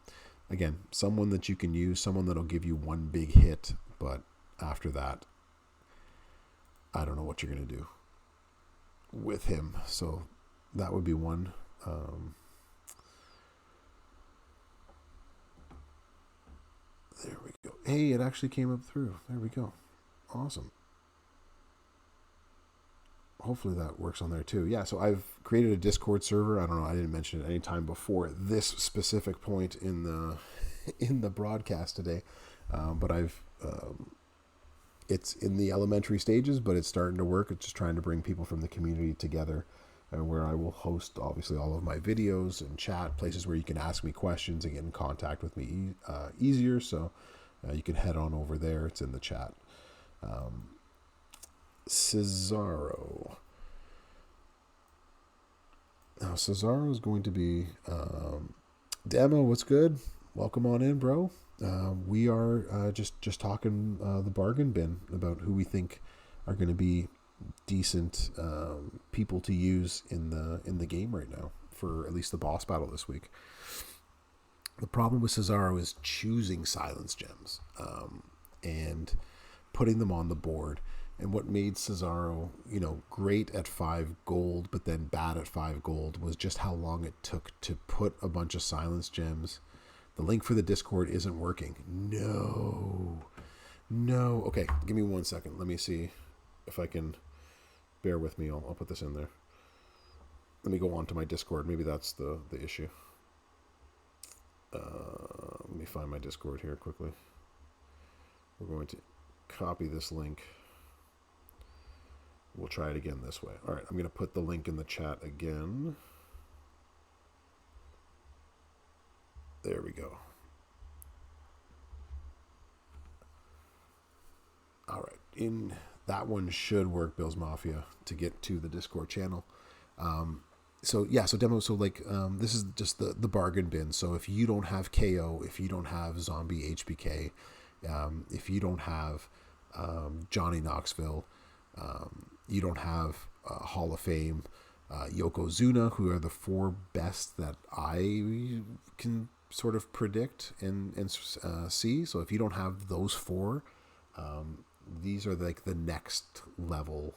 again, someone that you can use, someone that'll give you one big hit, but after that, I don't know what you're going to do with him. So that would be one. There we go. Hey, it actually came up through. There we go. Awesome. Hopefully that works on there too. Yeah, so I've created a Discord server. I don't know, I didn't mention it any time before this specific point in the broadcast today, but it's in the elementary stages, but it's starting to work. It's just trying to bring people from the community together, where I will host obviously all of my videos and chat, places where you can ask me questions and get in contact with me easier. So you can head on over there. It's in the chat. Cesaro. Now Cesaro is going to be Demo. What's good? Welcome on in, bro. We are just talking the bargain bin about who we think are going to be decent people to use in the game right now for at least the boss battle this week. The problem with Cesaro is choosing silence gems and putting them on the board. And what made Cesaro, great at 5 gold, but then bad at 5 gold, was just how long it took to put a bunch of silence gems. The link for the Discord isn't working. No. Okay, give me 1 second. Let me see if I can. Bear with me. I'll put this in there. Let me go on to my Discord. Maybe that's the issue. Let me find my Discord here quickly. We're going to copy this link. We'll try it again this way. All right, I'm going to put the link in the chat again. There we go. All right, that one should work, Bill's Mafia, to get to the Discord channel. So demo. So this is just the bargain bin. So if you don't have KO, if you don't have Zombie HBK, if you don't have Johnny Knoxville, you don't have Hall of Fame, Yokozuna, who are the 4 best that I can sort of predict and see. So if you don't have those 4, these are like the next level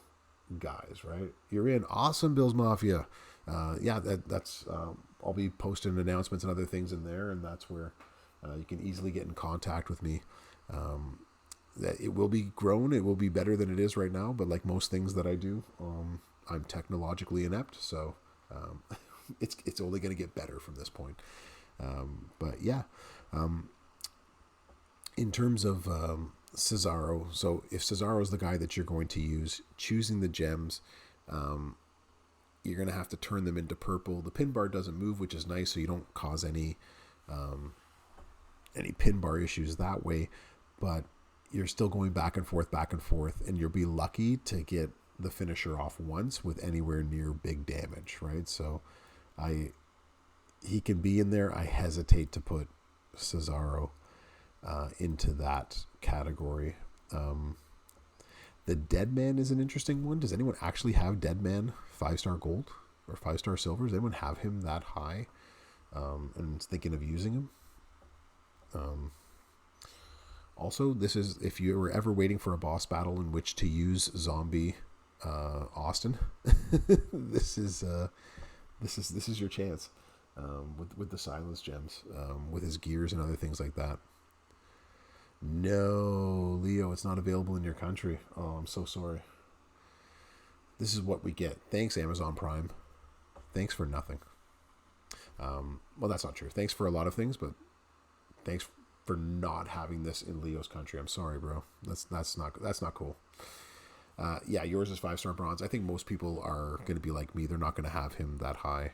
guys, right? You're in. Awesome, Bill's Mafia. That's I'll be posting announcements and other things in there, and that's where you can easily get in contact with me. That it will be grown. It will be better than it is right now. But like most things that I do, I'm technologically inept, so it's only going to get better from this point. In terms of Cesaro, so if Cesaro is the guy that you're going to use, choosing the gems, you're going to have to turn them into purple. The pin bar doesn't move, which is nice, so you don't cause any pin bar issues that way. But you're still going back and forth, and you'll be lucky to get the finisher off once with anywhere near big damage, right? So he can be in there. I hesitate to put Cesaro into that category. The Dead Man is an interesting one. Does anyone actually have Dead Man 5-star gold or 5-star silver? Does anyone have him that high and thinking of using him? Also, this is if you were ever waiting for a boss battle in which to use Zombie Austin, this is your chance with the silence gems, with his gears and other things like that. No, Leo, it's not available in your country. Oh, I'm so sorry. This is what we get. Thanks, Amazon Prime. thanks for nothing. Well, that's not true. Thanks for a lot of things, but thanks for not having this in Leo's country. I'm sorry, bro. That's not cool. Yeah, yours is 5-star bronze. I think most people are going to be like me. They're not going to have him that high.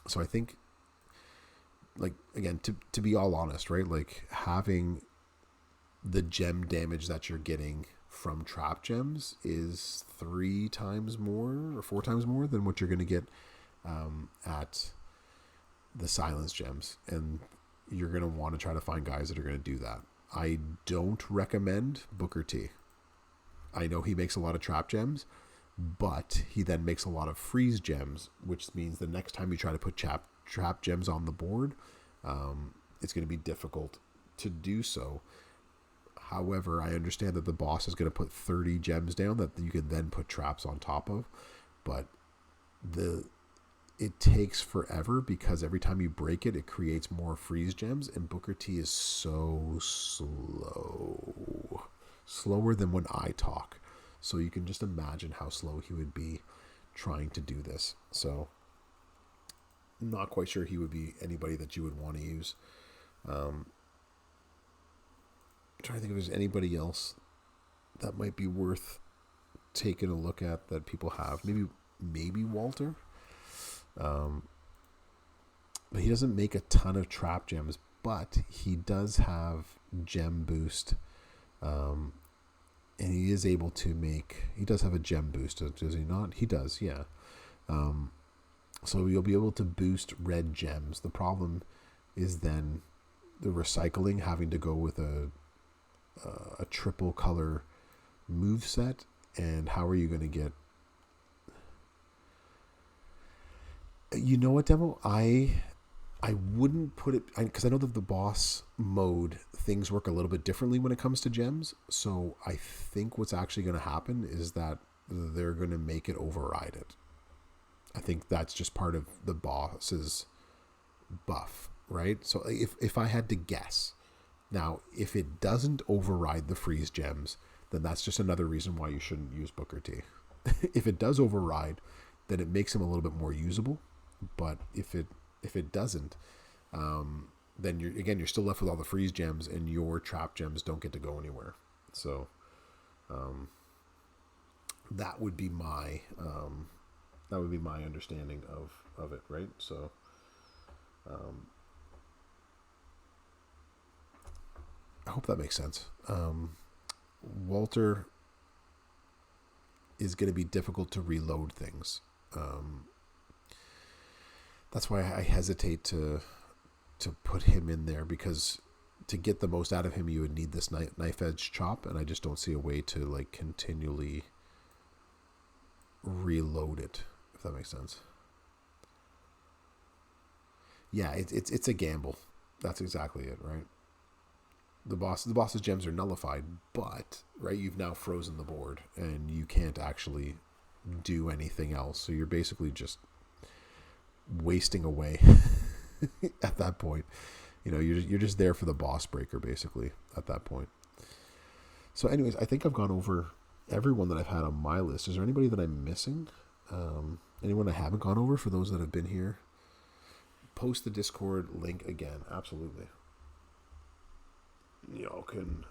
So I think, like, again, to be all honest, right? Like, having the gem damage that you're getting from trap gems is 3 times more or 4 times more than what you're going to get at the silence gems. And you're going to want to try to find guys that are going to do that. I don't recommend Booker T. I know he makes a lot of trap gems, but he then makes a lot of freeze gems, which means the next time you try to put trap gems on the board, it's going to be difficult to do so. However, I understand that the boss is going to put 30 gems down that you can then put traps on top of, but it takes forever because every time you break it, it creates more freeze gems, and Booker T is so slow. Slower than when I talk. So you can just imagine how slow he would be trying to do this. So I'm not quite sure he would be anybody that you would want to use. I'm trying to think if there's anybody else that might be worth taking a look at that people have. Maybe Walter. But he doesn't make a ton of trap gems, but he does have gem boost. And he is able to he does have a gem boost, does he not? He does, yeah. So you'll be able to boost red gems. The problem is then the recycling, having to go with a triple color move set, and how are you going to get... You know what, Demo? I wouldn't put it... Because I know that the boss mode, things work a little bit differently when it comes to gems. So I think what's actually going to happen is that they're going to make it override it. I think that's just part of the boss's buff, right? So if I had to guess... Now, if it doesn't override the freeze gems, then that's just another reason why you shouldn't use Booker T. If it does override, then it makes him a little bit more usable. But if it doesn't, then you're still left with all the freeze gems, and your trap gems don't get to go anywhere. So that would be my understanding of it, right? So I hope that makes sense. Walter is going to be difficult to reload things. That's why I hesitate to put him in there, because to get the most out of him, you would need this knife edge chop, and I just don't see a way to like continually reload it, if that makes sense. Yeah, it's a gamble. That's exactly it, right? The boss's gems are nullified, but right, you've now frozen the board, and you can't actually do anything else. So you're basically just wasting away at that point. You know, you're just there for the boss breaker, basically, at that point. So anyways, I think I've gone over everyone that I've had on my list. Is there anybody that I'm missing? Anyone I haven't gone over for those that have been here? Post the Discord link again. Absolutely. Y'all can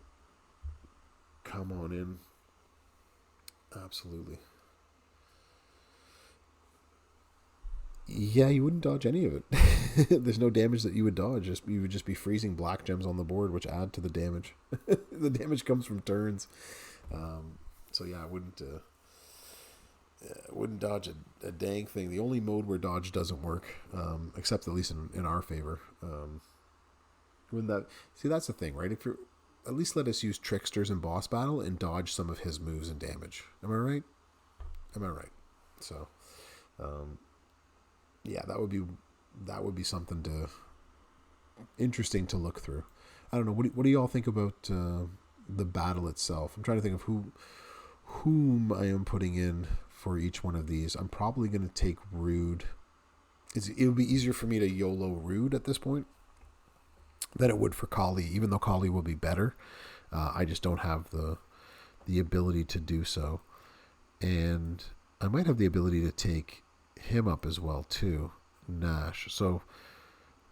come on in. Absolutely. Yeah, you wouldn't dodge any of it. There's no damage that you would dodge. You would just be freezing black gems on the board, which add to the damage. The damage comes from turns. So yeah, I wouldn't dodge a dang thing. The only mode where dodge doesn't work, except at least in our favor. That's the thing, right? If you're, at least let us use tricksters in boss battle and dodge some of his moves and damage. Am I right? So, yeah, that would be something interesting to look through. I don't know. What do y'all think about the battle itself? I'm trying to think of whom I am putting in for each one of these. I'm probably going to take Rude. It would be easier for me to YOLO Rude at this point than it would for Kali, even though Kali will be better. I just don't have the ability to do so. And I might have the ability to take him up as well too, Nash. So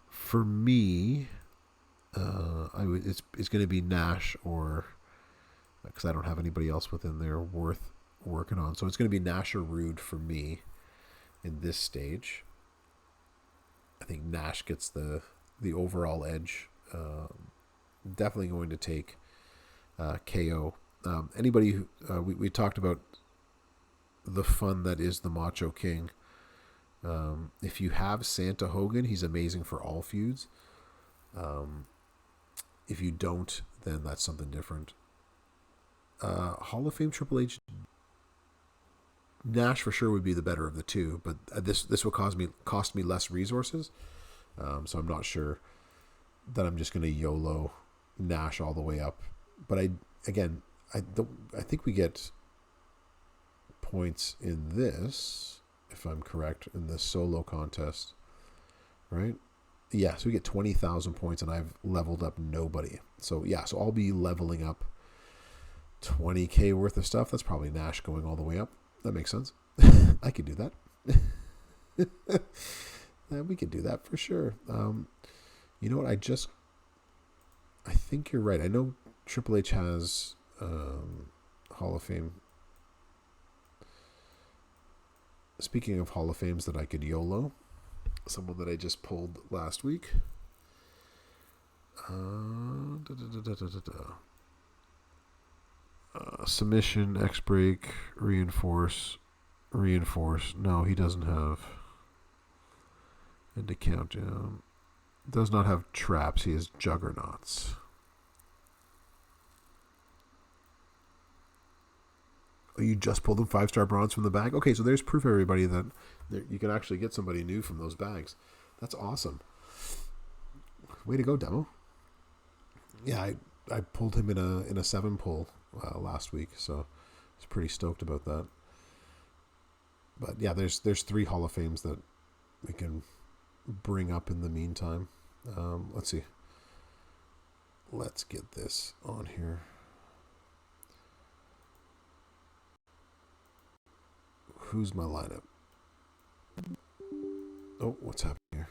for me, it's going to be Nash or because I don't have anybody else within there worth working on. So it's going to be Nash or Rude for me in this stage. I think Nash gets the overall edge. Definitely going to take KO. Anybody who we talked about the fun that is the Macho King. If you have Santa Hogan, he's amazing for all feuds. If you don't, then that's something different. Hall of Fame Triple H, Nash for sure would be the better of the two, but this will cost me less resources. So I'm not sure that I'm just going to YOLO Nash all the way up. But I think we get points in this, if I'm correct, in the solo contest, right? Yeah, so we get 20,000 points, and I've leveled up nobody. So yeah, so I'll be leveling up 20K worth of stuff. That's probably Nash going all the way up. That makes sense. I could do that. We could do that for sure. You know what? I think you're right. I know Triple H has Hall of Fame. Speaking of Hall of Fames that I could YOLO, someone that I just pulled last week. Submission, X break, reinforce. No, he doesn't have. And to countdown. Does not have traps. He has juggernauts. Oh, you just pulled them 5-star bronze from the bag? Okay, so there's proof, everybody, that you can actually get somebody new from those bags. That's awesome. Way to go, Demo. Yeah, I pulled him in a 7 pull last week, so I was pretty stoked about that. But yeah, there's 3 Hall of Fames that we can bring up in the meantime. Let's see. Let's get this on here. Who's my lineup? Oh, what's happening here?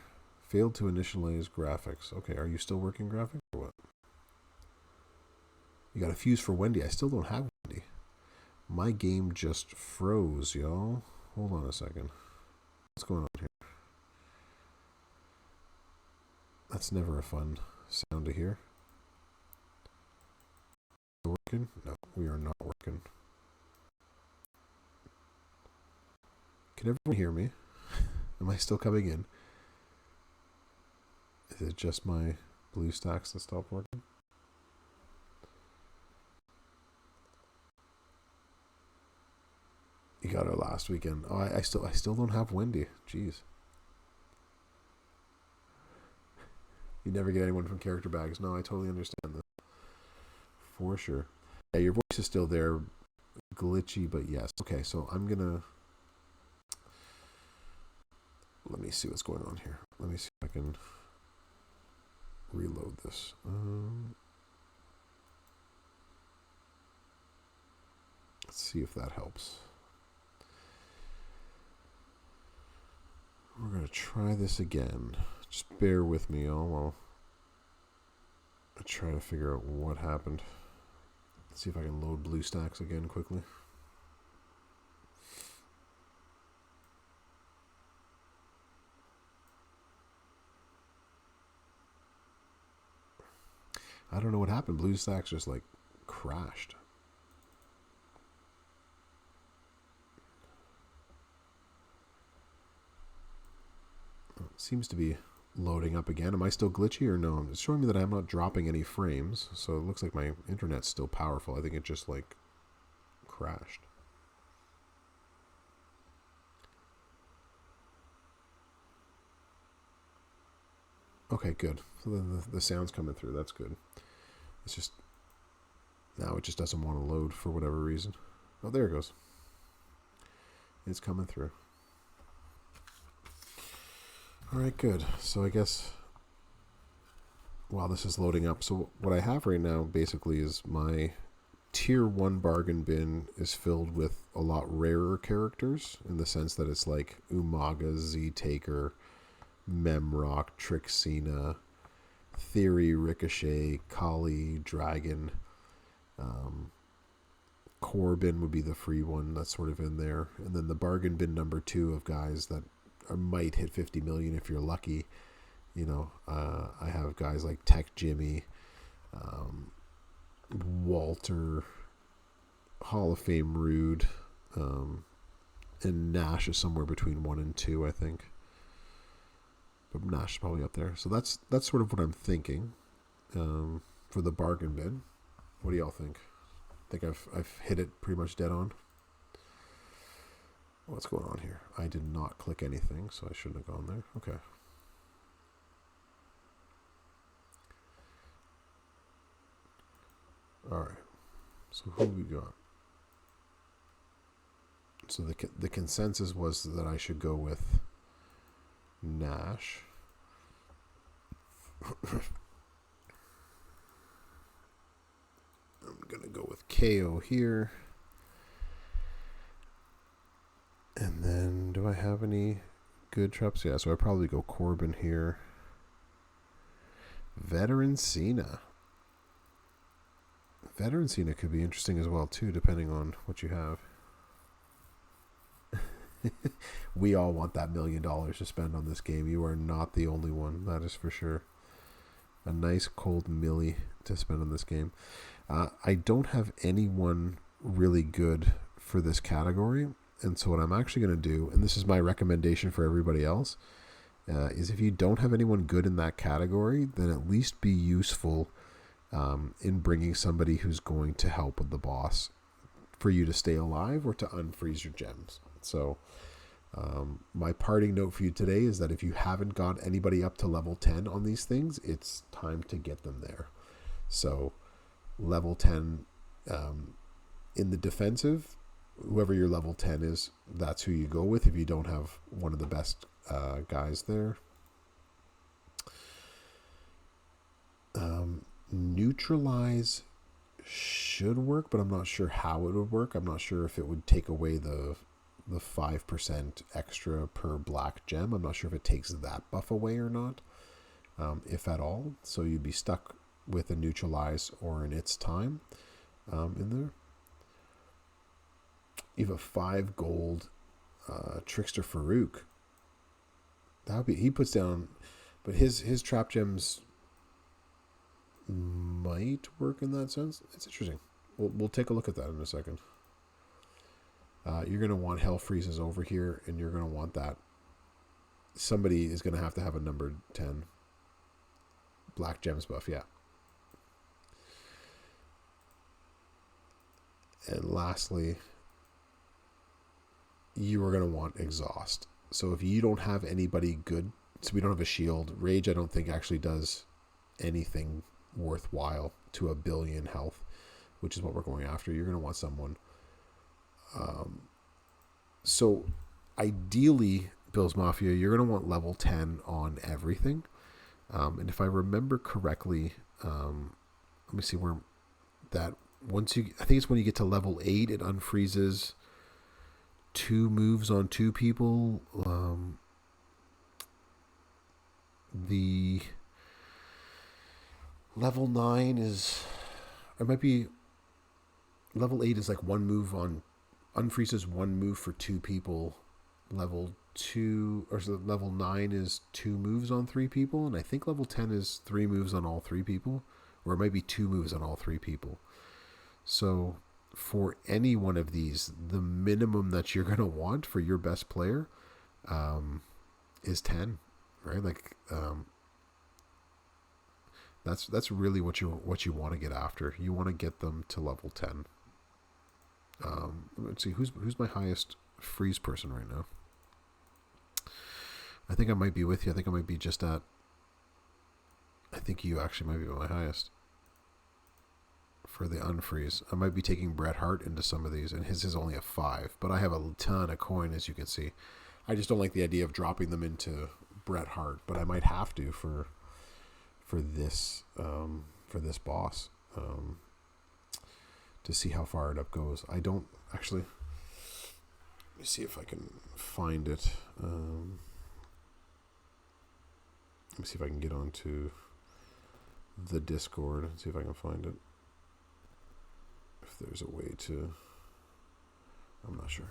Failed to initialize graphics. Okay, are you still working graphics or what? You got a fuse for Wendy. I still don't have Wendy. My game just froze, y'all. Hold on a second. What's going on here? That's never a fun sound to hear. Working? No, we are not working. Can everyone hear me? Am I still coming in? Is it just my BlueStacks that stopped working? You got her last weekend. Oh, I still don't have Wendy. Jeez. You never get anyone from character bags. No, I totally understand this. For sure. Yeah, your voice is still there. Glitchy, but yes. Okay, so I'm gonna... Let me see what's going on here. Let me see if I can reload this. Let's see if that helps. We're going to try this again. Just bear with me, y'all, while I try to figure out what happened. Let's see if I can load BlueStacks again quickly. I don't know what happened. BlueStacks just like crashed. It seems to be loading up again. Am I still glitchy or no? It's showing me that I'm not dropping any frames, so it looks like my internet's still powerful. I think it just like crashed. Okay, good. So then the sound's coming through. That's good. It's just now it just doesn't want to load for whatever reason. Oh, there it goes. It's coming through. All right, good. So I guess while this is loading up, so what I have right now basically is my tier 1 bargain bin is filled with a lot rarer characters in the sense that it's like Umaga, Z-Taker, Memrock, Trixina, Theory, Ricochet, Kali, Dragon. Corbin would be the free one that's sort of in there. And then the bargain bin number 2 of guys that might hit 50 million if you're lucky. I have guys like Tech Jimmy, Walter, Hall of Fame Rude, and Nash is somewhere between 1 and 2, I think. But Nash is probably up there. So that's sort of what I'm thinking for the bargain bin. What do y'all think? I think I've hit it pretty much dead on. What's going on here? I did not click anything, so I shouldn't have gone there. Okay. All right. So who we got? So the consensus was that I should go with Nash. I'm going to go with KO here. And then, do I have any good traps? Yeah, so I'd probably go Corbin here. Veteran Cena. Veteran Cena could be interesting as well, too, depending on what you have. We all want that $1 million to spend on this game. You are not the only one, that is for sure. A nice cold milli to spend on this game. I don't have anyone really good for this category. And so what I'm actually going to do, and this is my recommendation for everybody else, is if you don't have anyone good in that category, then at least be useful in bringing somebody who's going to help with the boss for you to stay alive or to unfreeze your gems. So my parting note for you today is that if you haven't got anybody up to level 10 on these things, it's time to get them there. So level 10 in the defensive, whoever your level 10 is, that's who you go with if you don't have one of the best guys there. Neutralize should work, but I'm not sure how it would work. I'm not sure if it would take away the 5% extra per black gem. I'm not sure if it takes that buff away or not, if at all. So you'd be stuck with a neutralize or an its time in there. You have a 5 gold Trickster Farouk. That would be, he puts down, but his trap gems might work in that sense. It's interesting. We'll take a look at that in a second. You're going to want Hell Freezes over here, and you're going to want that. Somebody is going to have a number 10 black gems buff, yeah. And lastly, you are going to want Exhaust. So if you don't have anybody good, so we don't have a shield, Rage I don't think actually does anything worthwhile to 1 billion health, which is what we're going after. You're going to want someone. So ideally, Bill's Mafia, you're going to want level 10 on everything. And if I remember correctly, let me see where that, once you, I think it's when you get to level 8, it unfreezes 2 moves on 2 people. The level 9 is, or it might be, level 8 is like 1 move on, unfreezes 1 move for 2 people. Level 2, or so level 9 is 2 moves on 3 people, and I think level 10 is 3 moves on all 3 people, or it might be 2 moves on all 3 people. So for any one of these, the minimum that you're going to want for your best player is 10, right? Like that's really what you want to get after. You want to get them to level 10. Let's see, who's my highest freeze person right now? I think I might be with you. I think I might be just at, I think you actually might be my highest for the unfreeze. I might be taking Bret Hart into some of these, and his is only a 5, but I have a ton of coin, as you can see. I just don't like the idea of dropping them into Bret Hart, but I might have to for this boss, to see how far it up goes. I don't actually, me see if I can find it. Let me see if I can get onto the Discord and see if I can find it. If there's a way to, I'm not sure.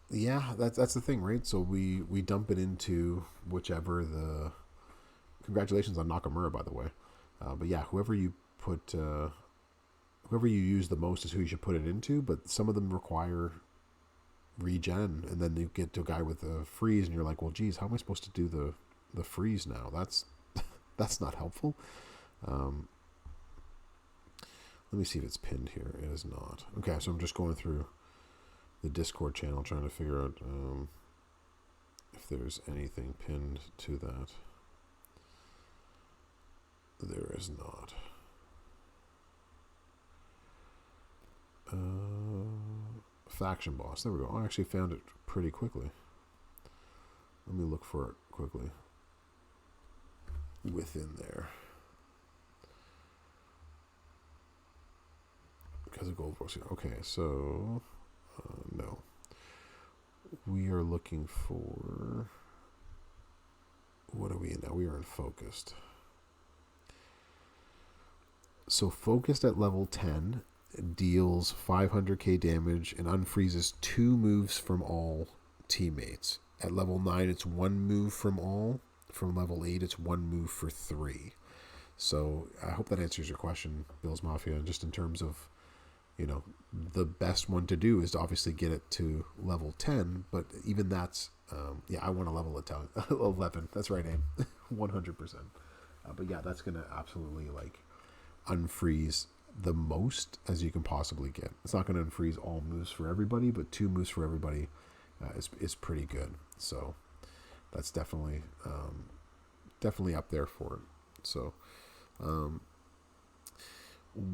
Yeah, that's the thing, right? So we dump it into whichever the. Congratulations on Nakamura, by the way. But yeah, whoever you use the most is who you should put it into. But some of them require regen, and then you get to a guy with a freeze, and you're like, well, geez, how am I supposed to do the freeze now? That's not helpful. Let me see if it's pinned here. It is not. Okay, so I'm just going through the Discord channel trying to figure out if there's anything pinned to that. There is not. Faction boss. There we go. I actually found it pretty quickly. Let me look for it quickly. Within there. Because of gold force. Okay, so no. We are looking for. What are we in now? We are in focused. So focused at level 10 deals 500k damage and unfreezes 2 moves from all teammates. At level 9, it's 1 move from all. From level 8, it's 1 move for 3. So I hope that answers your question, Bill's Mafia, just in terms of, the best one to do is to obviously get it to level 10, but even that's, I want to level it down. 11. That's right, aim. 100%. But yeah, that's going to absolutely, unfreeze the most as you can possibly get. It's not going to unfreeze all moves for everybody, but 2 moves for everybody is pretty good. So that's definitely up there for it. So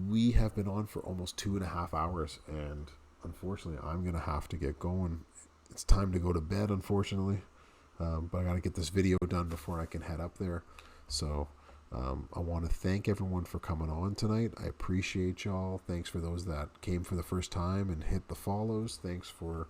we have been on for almost 2.5 hours, and unfortunately I'm going to have to get going. It's time to go to bed, unfortunately, but I got to get this video done before I can head up there. So I want to thank everyone for coming on tonight. I appreciate y'all. Thanks for those that came for the first time and hit the follows. Thanks for